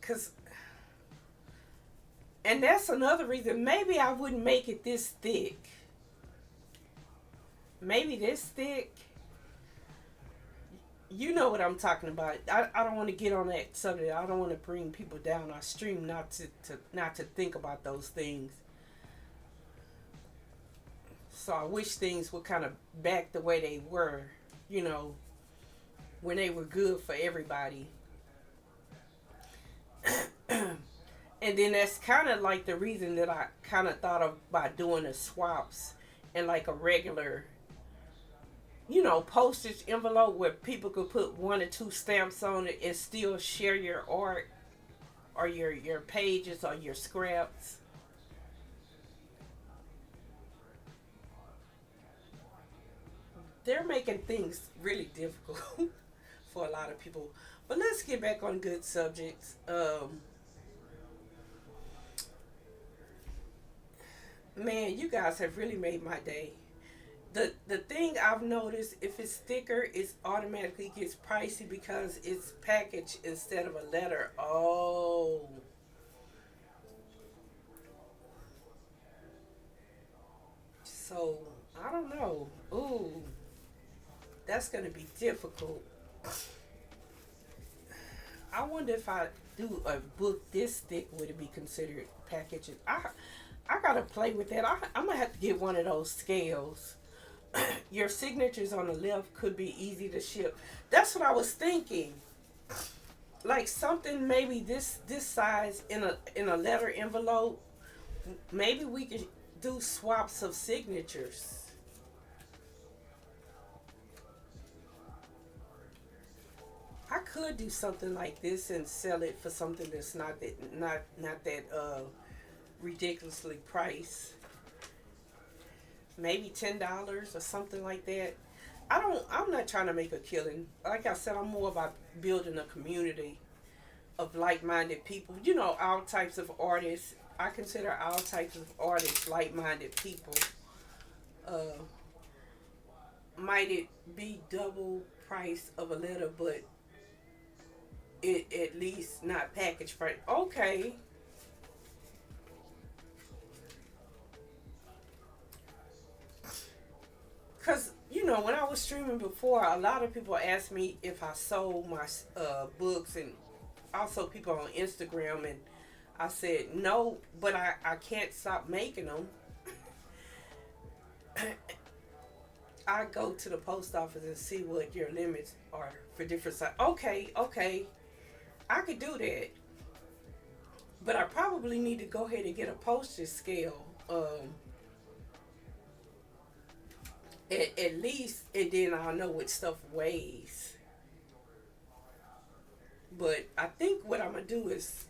cause, and that's another reason. Maybe I wouldn't make it this thick. Maybe this thick. You know what I'm talking about. I don't want to get on that subject. I don't want to bring people down. I stream not to think about those things. So I wish things were kind of back the way they were, you know, when they were good for everybody. And then that's kind of like the reason that I kind of thought of by doing the swaps and like a regular, you know, postage envelope where people could put one or two stamps on it and still share your art or your pages or your scraps. They're making things really difficult for a lot of people. But let's get back on good subjects. Man, you guys have really made my day. The thing I've noticed, if it's thicker, it automatically gets pricey because it's packaged instead of a letter. Oh, so I don't know. Ooh, that's gonna be difficult. I wonder if I do a book this thick, would it be considered packaging? I gotta play with that. I'm gonna have to get one of those scales. Your signatures on the left could be easy to ship. That's what I was thinking. Like something maybe this size in a letter envelope. Maybe we could do swaps of signatures. I could do something like this and sell it for something that's not that ridiculously priced. Maybe $10 or something like that. I'm not trying to make a killing. Like I said, I'm more about building a community of like-minded people. You know, all types of artists. I consider all types of artists like-minded people. Uh, might it be double price of a letter, but it at least not packaged for it. Okay. Cause you know when I was streaming before, a lot of people asked me if I sold my books, and also people on Instagram, and I said no, but I can't stop making them. I go to the post office and see what your limits are for different size. Okay, okay, I could do that, but I probably need to go ahead and get a postage scale. At least, and then I'll know what stuff weighs. But I think what I'm gonna do is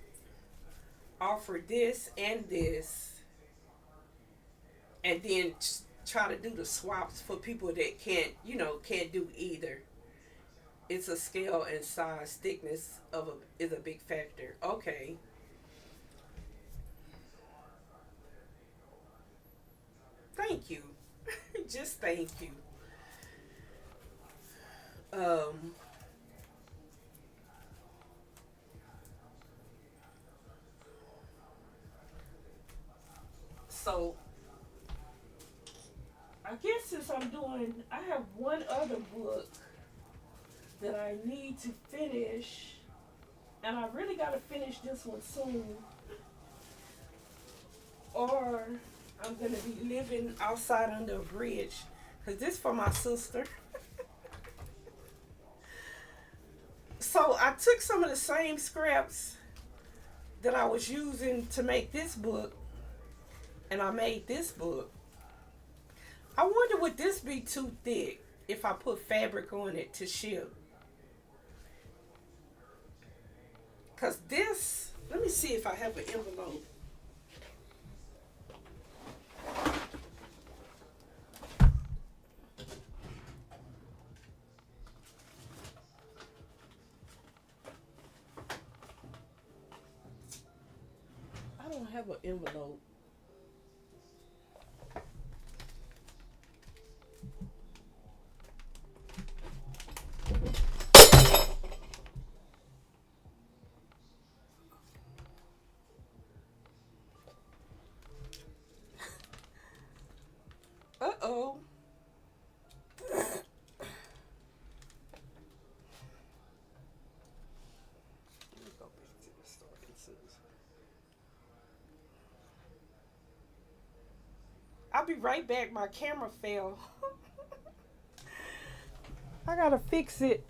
offer this and this, and then try to do the swaps for people that can't do either. It's a scale and size, thickness is a big factor. Okay, thank you. Just thank you. Um, so I guess since I have one other book that I need to finish, and I really got to finish this one soon, or I'm gonna be living outside under a bridge. Cause this for my sister. So I took some of the same scraps that I was using to make this book, and I made this book. I wonder would this be too thick if I put fabric on it to ship? Cause this, let me see if I have an envelope. I don't have an envelope. Uh oh. I'll be right back. My camera fell. I gotta fix it.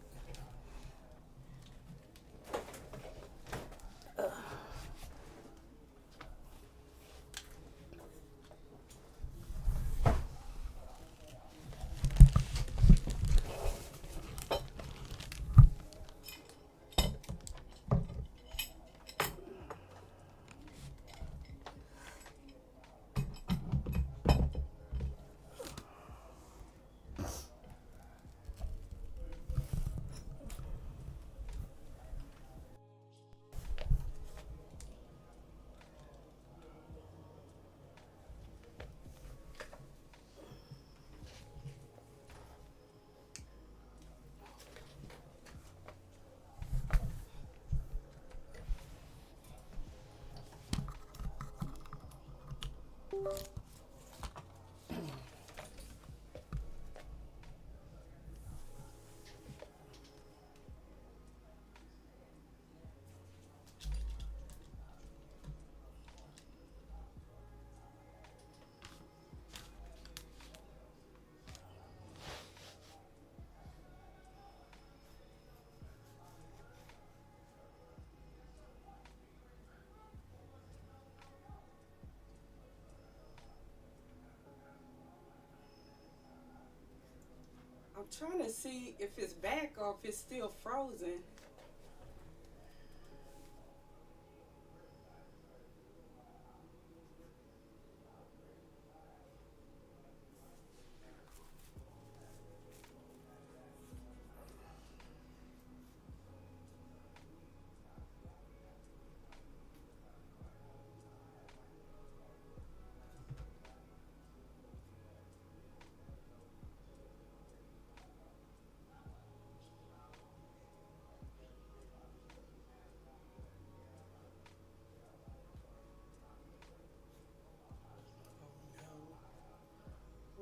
I'm trying to see if it's back or if it's still frozen.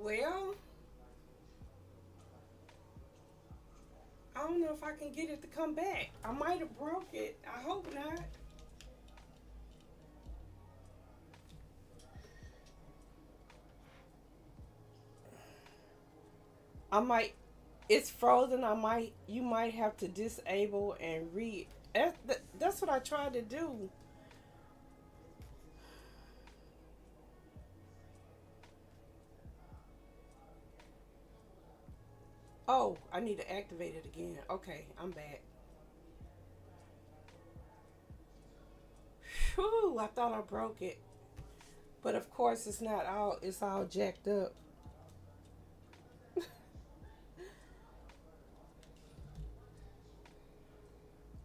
Well, I don't know if I can get it to come back. I might have broke it. I hope not. I might. It's frozen. I might. You might have to disable and re. That's what I tried to do. Oh, I need to activate it again. Okay, I'm back. Whew, I thought I broke it. But of course it's not all it's all jacked up.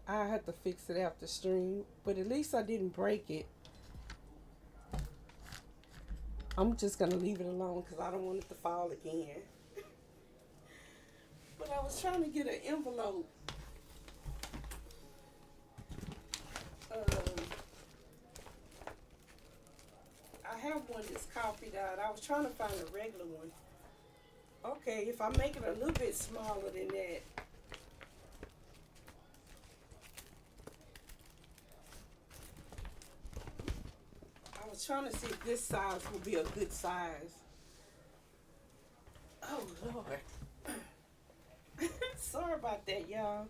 I had to fix it after stream. But at least I didn't break it. I'm just gonna leave it alone because I don't want it to fall again. But I was trying to get an envelope. Um, I have one that's copied out. I was trying to find a regular one. Okay, if I make it a little bit smaller than that. I was trying to see if this size would be a good size. Oh Lord. Sorry about that, y'all.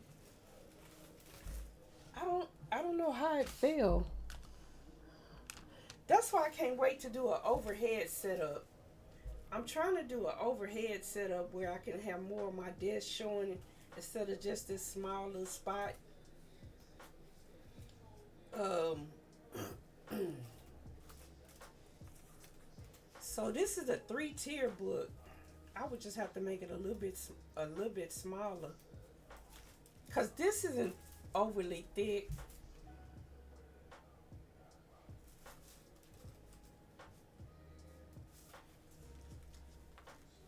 I don't know how it fell. That's why I can't wait to do an overhead setup. I'm trying to do an overhead setup where I can have more of my desk showing instead of just this small little spot. Um, so this is a three-tier book. I would just have to make it a little bit smaller, cause this isn't overly thick.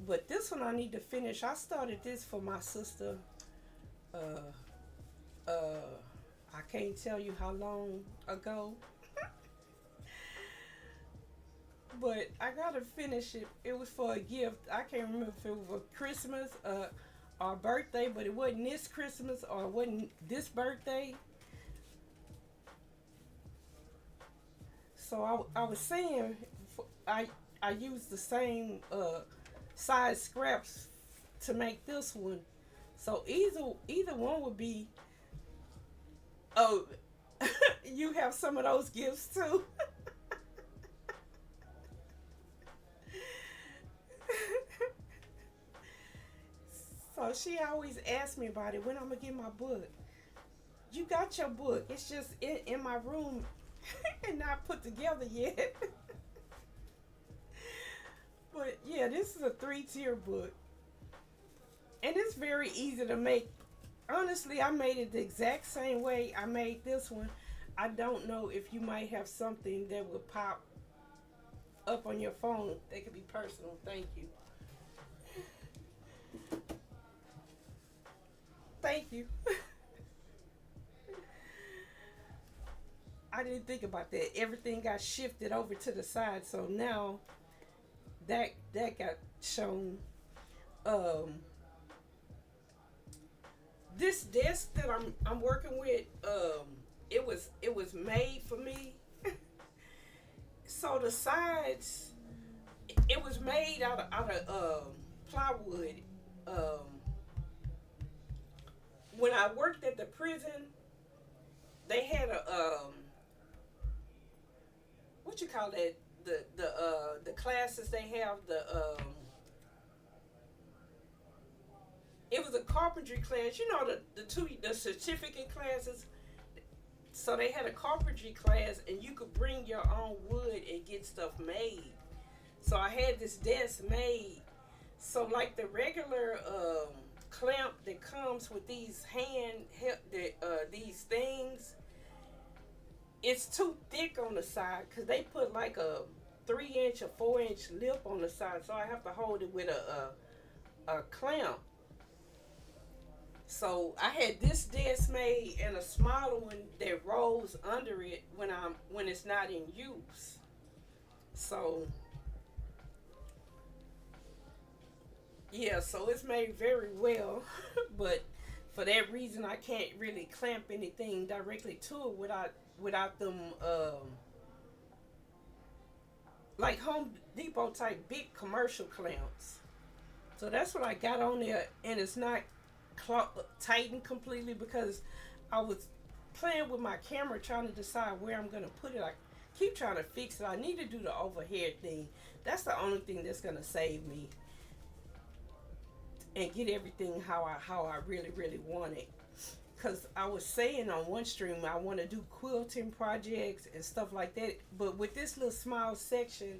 But this one I need to finish. I started this for my sister. Uh, uh, I can't tell you how long ago, but I gotta finish it. It was for a gift. I can't remember if it was for Christmas, or birthday, but it wasn't this Christmas or it wasn't this birthday. So I was saying, I I used the same size scraps to make this one. So either one would be. Oh, you have some of those gifts too. So she always asks me about it when I'm gonna get my book. You got your book. It's just in my room and not put together yet. But yeah, this is a 3-tier book. And it's very easy to make. Honestly, I made it the exact same way I made this one. I don't know if you might have something that will pop up on your phone that could be personal. Thank you. Thank you. I didn't think about that. Everything got shifted over to the side, so now that got shown. Um, this desk that I'm working with, it was made for me. So the sides, it was made out of plywood. Um, when I worked at the prison, they had a what you call that, the classes they have, it was a carpentry class, the certificate classes. So they had a carpentry class, and you could bring your own wood and get stuff made. So I had this desk made. So like the regular clamp that comes with these these things, it's too thick on the side because they put like a 3-inch or 4-inch lip on the side. So I have to hold it with a clamp. So I had this desk made and a smaller one that rolls under it when it's not in use. So yeah, so it's made very well, but for that reason I can't really clamp anything directly to it without them like Home Depot type big commercial clamps. So that's what I got on there, and it's not tightened completely because I was playing with my camera trying to decide where I'm gonna put it. I keep trying to fix it. I need to do the overhead thing. That's the only thing that's gonna save me and get everything how I really want it. Cause I was saying on one stream I want to do quilting projects and stuff like that, but with this little small section,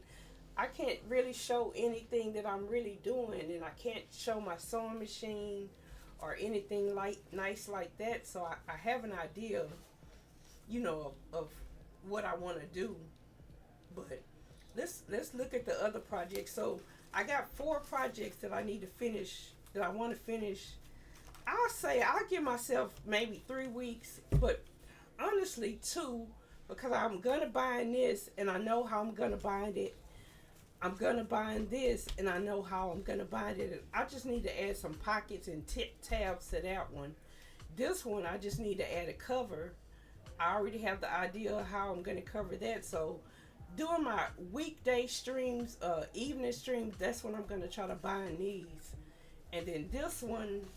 I can't really show anything that I'm really doing, and I can't show my sewing machine or anything like nice like that. So I have an idea, of what I want to do. But let's look at the other projects. So I got 4 projects that I need to finish, that I want to finish. I'll say I'll give myself maybe 3 weeks, but honestly 2, because I'm gonna bind this and I know how I'm gonna bind it. I'm gonna bind this and I know how I'm gonna bind it. I just need to add some pockets and tabs to that one. This one I just need to add a cover. I already have the idea of how I'm gonna cover that. So doing my weekday streams, evening streams, that's when I'm gonna try to bind these. And then this one,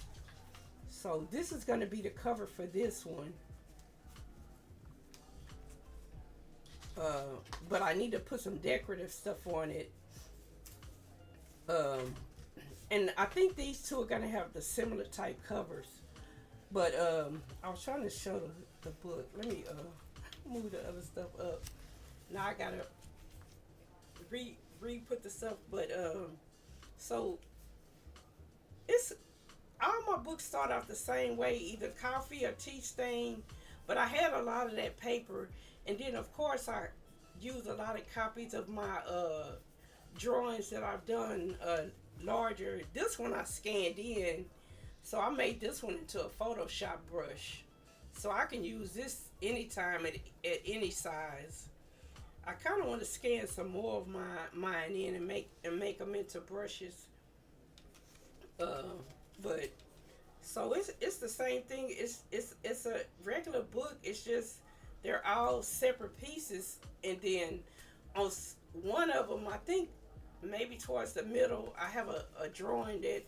so this is going to be the cover for this one. But I need to put some decorative stuff on it. And I think these 2 are going to have the similar type covers. But I was trying to show the book. Let me move the other stuff up. Now I got to re-put the stuff. But so it's... all my books start off the same way, either coffee or tea stain, but I had a lot of that paper, and then of course I use a lot of copies of my drawings that I've done larger. This one I scanned in, so I made this one into a Photoshop brush, so I can use this anytime at any size. I kind of want to scan some more of mine in and make them into brushes. But so it's the same thing. It's a regular book. It's just They're all separate pieces, and then on one of them, I think maybe towards the middle, I have a drawing that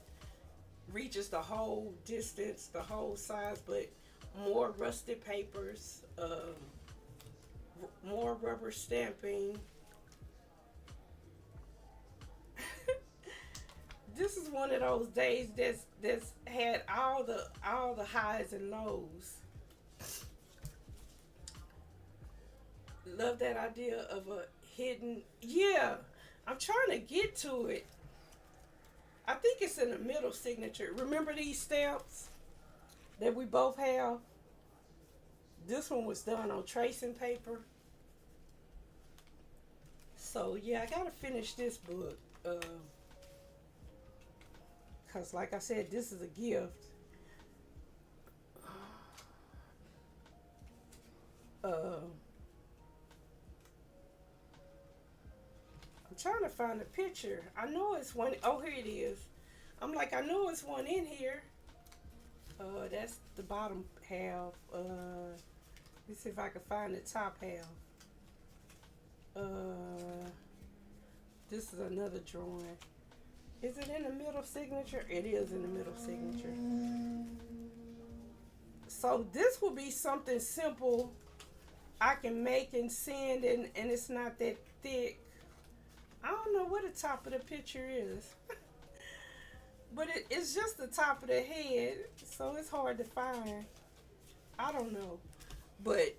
reaches the whole distance, the whole size, but more rusted papers, more rubber stamping. This is one of those days that's had all the highs and lows. Love that idea of a hidden. Yeah, I'm trying to get to it. I think it's in the middle signature. Remember these stamps that we both have? This one was done on tracing paper. So yeah, I gotta finish this book. Cause like I said, this is a gift. Uh, I'm trying to find a picture. I know it's one. Oh, here it is. I'm like, I know it's one in here. That's the bottom half. Let's see if I can find the top half. Uh, this is another drawing. Is it in the middle signature? It is in the middle signature. So this will be something simple I can make and send, and it's not that thick. I don't know what the top of the picture is. But it's just the top of the head, so it's hard to find. I don't know. But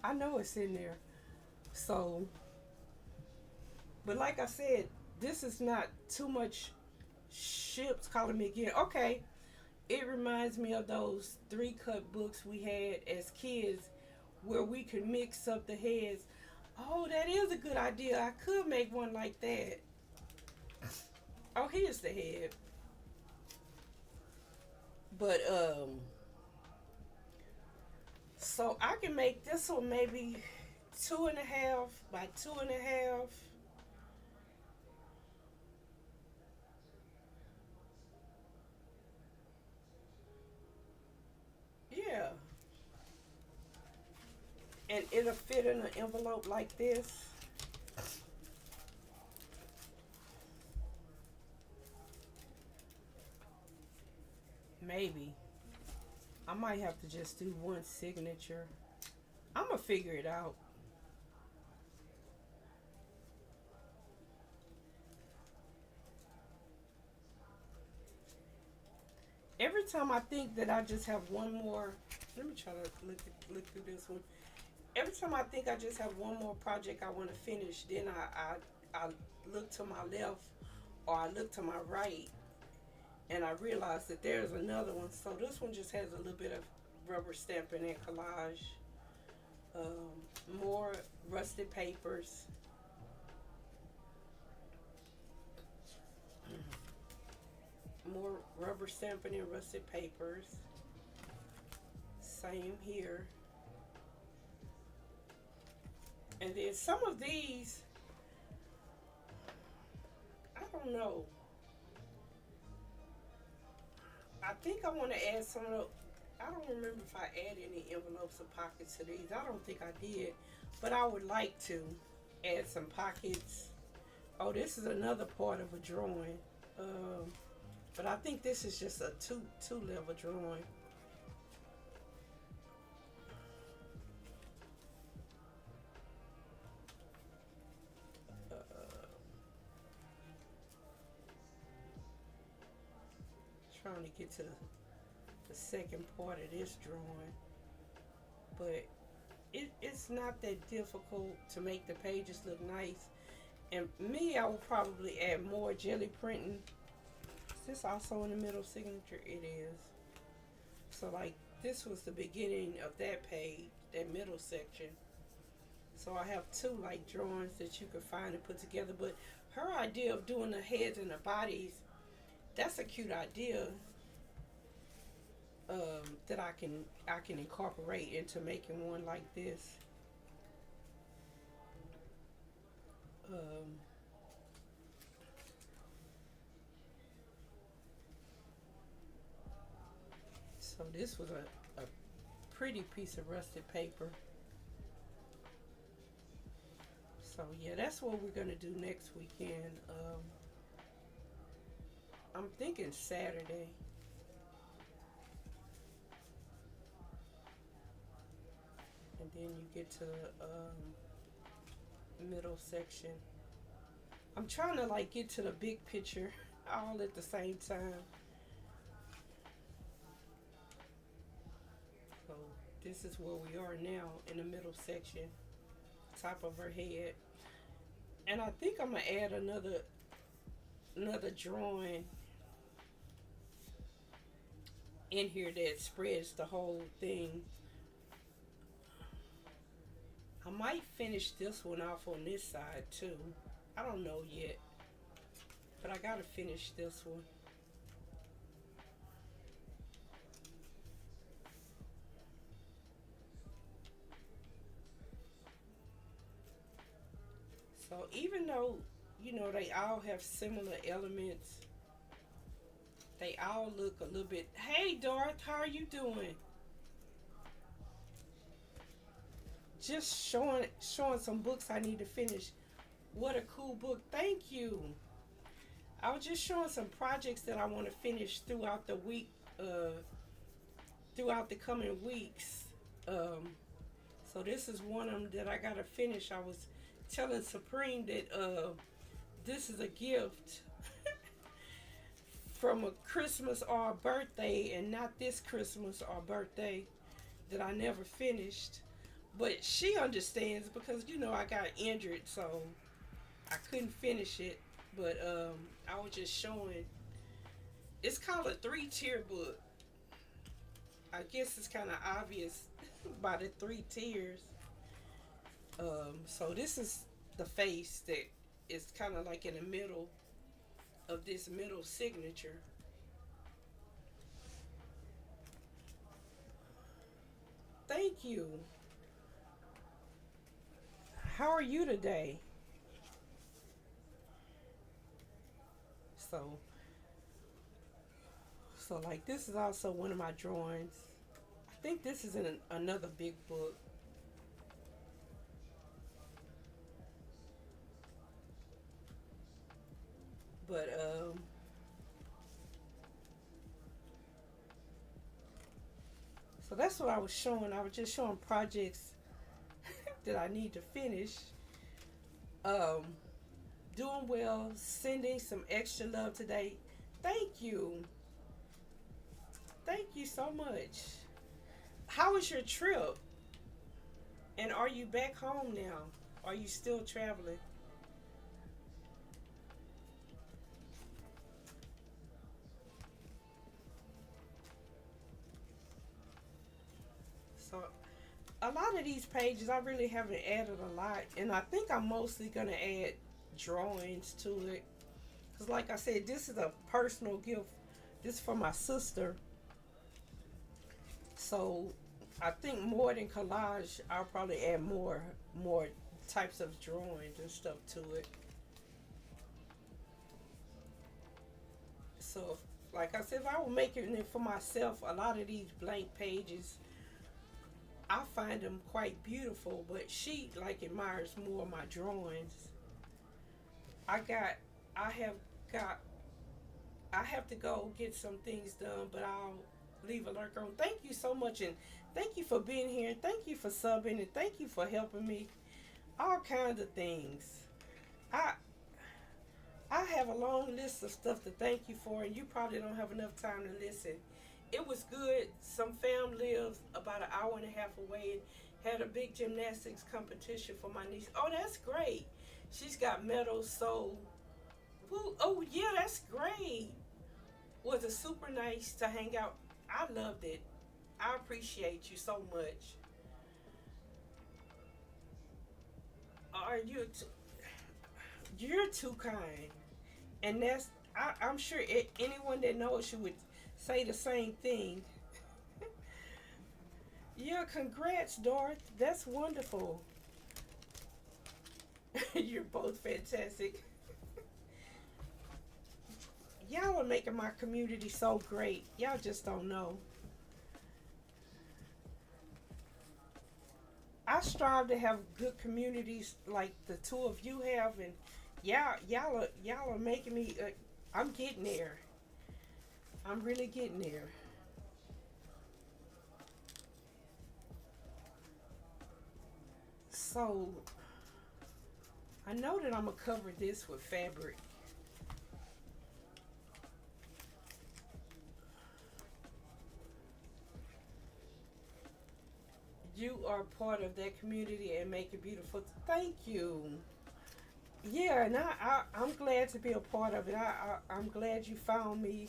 I know it's in there. So, but like I said, this is not too much ships calling me again. Okay, it reminds me of those 3-cut books we had as kids where we could mix up the heads. Oh, that is a good idea. I could make one like that. Oh, here's the head. But so I can make this one maybe 2.5 by 2.5. Yeah, and it'll fit in an envelope like this. Maybe I might have to just do one signature. I'm gonna figure it out. Every time I think that I just have one more, let me try to look through this one. Every time I think I just have one more project I want to finish, then I look to my left or I look to my right, and I realize that there's another one. So this one just has a little bit of rubber stamping and collage, more rusted papers, more rubber stamping and rusted papers. Same here. And then some of these, I don't know. I think I want to add some of the, I don't remember if I add any envelopes or pockets to these. I don't think I did. But I would like to add some pockets. Oh, this is another part of a drawing. But I think this is just a two level drawing. Trying to get to the second part of this drawing, but it's not that difficult to make the pages look nice. And me, I will probably add more jelly printing. Is this also in the middle signature? It is. So like this was the beginning of that page, that middle section. So I have two like drawings that you can find and put together. But her idea of doing the heads and the bodies, that's a cute idea. That I can incorporate into making one like this. Um, so this was a pretty piece of rusted paper. So yeah, that's what we're gonna do next weekend. I'm thinking Saturday. And then you get to the middle section. I'm trying to like get to the big picture all at the same time. So this is where we are now in the middle section, top of her head. And I think I'm gonna add another drawing in here that spreads the whole thing. I might finish this one off on this side too. I don't know yet, but I gotta finish this one. So even though, they all have similar elements, they all look a little bit. Hey, Darth, how are you doing? Just showing some books I need to finish. What a cool book. Thank you. I was just showing some projects that I want to finish throughout the week, throughout the coming weeks. So this is one of them that I gotta finish. I was telling Supreme that this is a gift from a Christmas or a birthday, and not this Christmas or birthday that I never finished. But she understands because I got injured, so I couldn't finish it. But I was just showing. It's called a 3-tier book. I guess it's kind of obvious by the 3 tiers. So this is the face that is kind of like in the middle of this middle signature. Thank you. How are you today? So, like this is also one of my drawings. I think this is in another big book. But so that's what I was showing. I was just showing projects that I need to finish. Um, Doing well, sending some extra love today. Thank you. Thank you so much. How was your trip? And are you back home now? Are you still traveling? So a lot of these pages I really haven't added a lot, and I think I'm mostly gonna add drawings to it because like I said, this is a personal gift. This is for my sister, so I think more than collage I'll probably add more types of drawings and stuff to it. So like I said, if I were making it for myself, a lot of these blank pages I find them quite beautiful, but she like admires more of my drawings. I got, I have got, I have to go get some things done, but I'll leave a lurk on. Thank you so much, and thank you for being here. Thank you for subbing, and thank you for helping me. All kinds of things. I I have a long list of stuff to thank you for, and you probably don't have enough time to listen. It was good. Some fam lives about an hour and a half away and had a big gymnastics competition for my niece. Oh, that's great. She's got medals, so woo, oh yeah, that's great. Was it super nice to hang out? I loved it. I appreciate you so much. Are you? You're too kind, and I'm sure anyone that knows you would say the same thing. Yeah, congrats, Dorth. That's wonderful. You're both fantastic. Y'all are making my community so great. Y'all just don't know. strive to have good communities like the two of you have, and y'all are making me. I'm getting there. I'm really getting there. So I know that I'm gonna cover this with fabric. You are part of that community and make it beautiful. Thank you. Yeah, and I'm glad to be a part of it. I'm glad you found me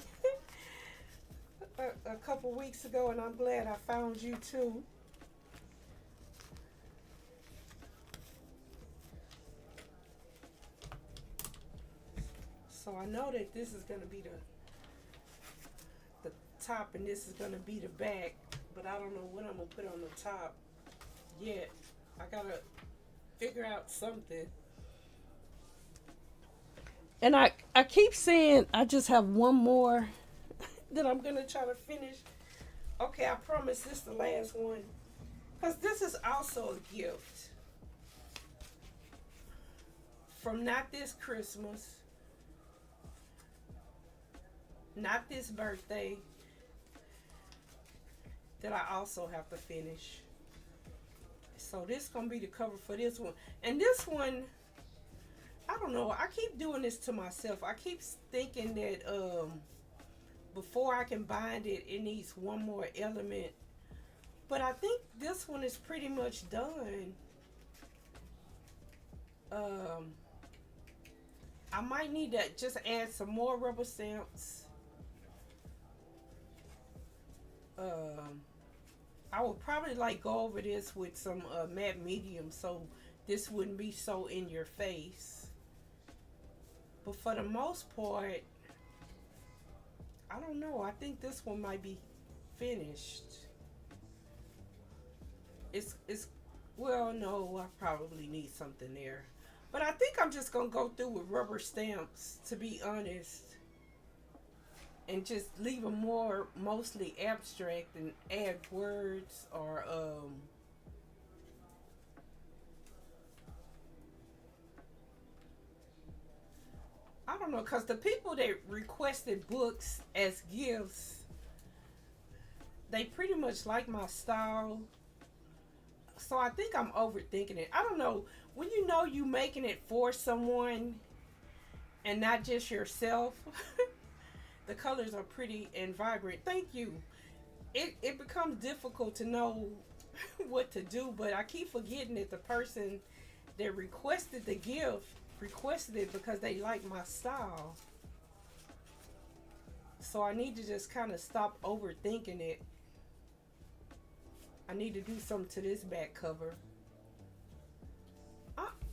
a couple weeks ago, and I'm glad I found you too. So I know that this is gonna be the top, and this is gonna be the back, but I don't know what I'm gonna put on the top yet. I gotta figure out something. And I keep saying I just have one more that I'm gonna try to finish. Okay, I promise this is the last one. Because this is also a gift from not this Christmas, not this birthday, that I also have to finish. So this is gonna be the cover for this one. And this one, I don't know, I keep doing this to myself. I keep thinking that before I can bind it, it needs one more element. But I think this one is pretty much done. Um, I might need to just add some more rubber stamps. Um, I would probably like go over this with some matte medium so this wouldn't be so in your face. But for the most part, I don't know. I think this one might be finished. It's well, no, I probably need something there. But I think I'm just gonna go through with rubber stamps, to be honest, and just leave them more mostly abstract and add words or I don't know, cause the people that requested books as gifts, they pretty much like my style. So I think I'm overthinking it. I don't know. When you know you making it for someone and not just yourself, the colors are pretty and vibrant. Thank you. It becomes difficult to know what to do, but I keep forgetting that the person that requested the gift requested it because they like my style. So I need to just kind of stop overthinking it. I need to do something to this back cover.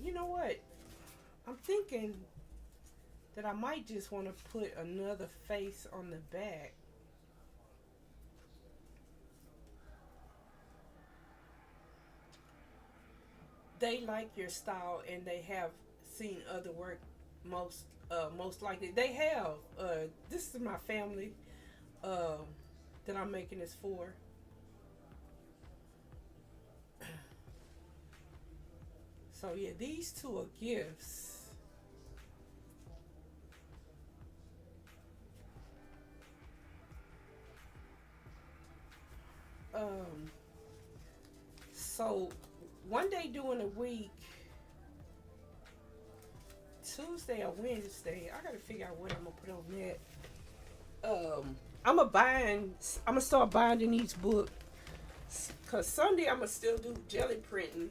You know what? I'm thinking that I might just want to put another face on the back. They like your style and they have seen other work. Most likely they have. This is my family uh, that I'm making this for. So yeah, these two are gifts. Um, so one day during the week, Tuesday or Wednesday, I gotta figure out what I'm gonna put on that. I'm gonna start binding each book. Cause Sunday I'm gonna still do jelly printing.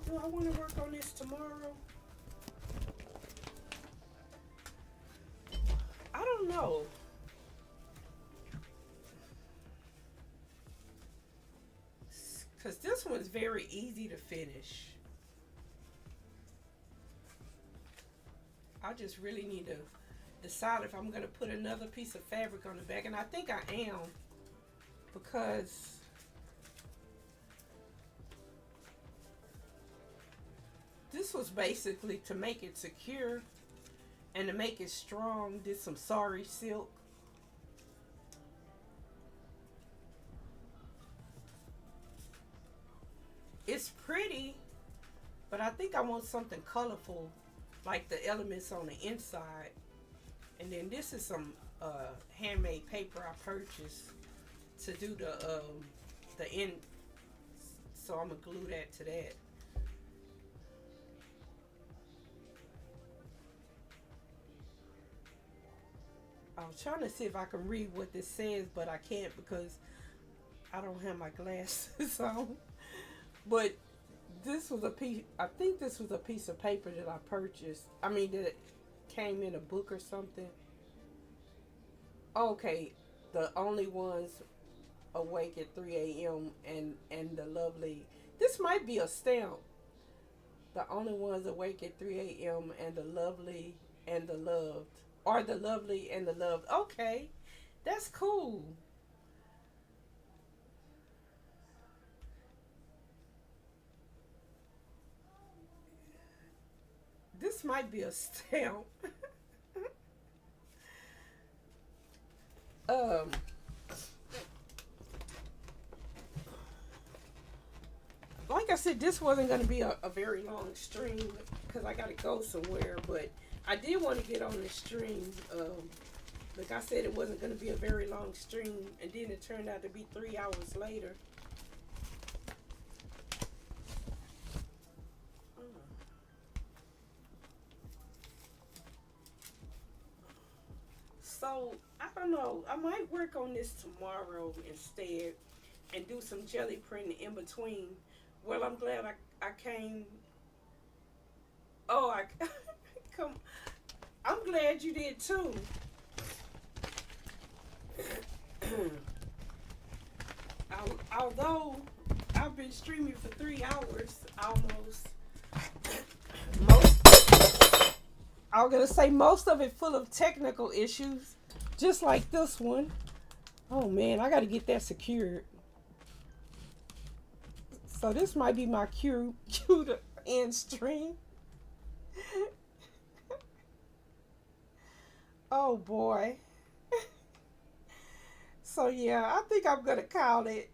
Do I want to work on this tomorrow? I don't know. Cause this one's very easy to finish. I just really need to decide if I'm gonna put another piece of fabric on the back, and I think I am, because this was basically to make it secure and to make it strong. Did some sari silk. it's pretty, but I think I want something colorful, like the elements on the inside. And then this is some handmade paper I purchased to do the end. So I'm gonna glue that to that. I was trying to see if I can read what this says, but I can't because I don't have my glasses on. But this was a piece. I think this was a piece of paper that I purchased. I mean, that it came in a book or something. Okay, the only ones awake at 3 a.m. and the lovely. This might be a stamp. The only ones awake at 3 a.m. and the lovely and the loved, or the lovely and the loved. Okay, that's cool. This might be a stamp. um, like I said, this wasn't going to be a very long stream because I got to go somewhere. But I did want to get on the stream. Like I said, it wasn't going to be a very long stream, and then it turned out to be 3 hours later. So I don't know. I might work on this tomorrow instead, and do some jelly printing in between. Well, I'm glad I came. Oh, I come. I'm glad you did too. Although I've been streaming for 3 hours almost, most I was gonna say most of it full of technical issues, just like this one. Oh man, I gotta get that secured. So this might be my cue to end stream. Oh boy. So yeah, I think I'm gonna call it.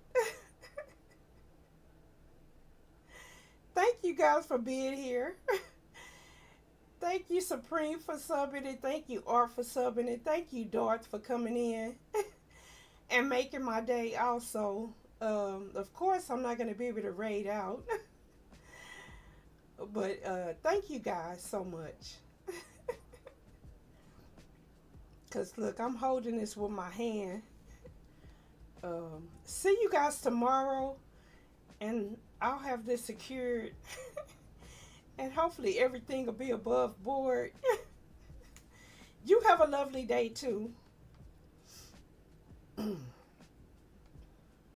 Thank you guys for being here. Thank you, Supreme, for subbing it. Thank you, Art, for subbing it. Thank you, Darth, for coming in and making my day also. Of course, I'm not going to be able to raid out. But thank you guys so much. Because, look, I'm holding this with my hand. See you guys tomorrow. And I'll have this secured. And hopefully everything will be above board. You have a lovely day too.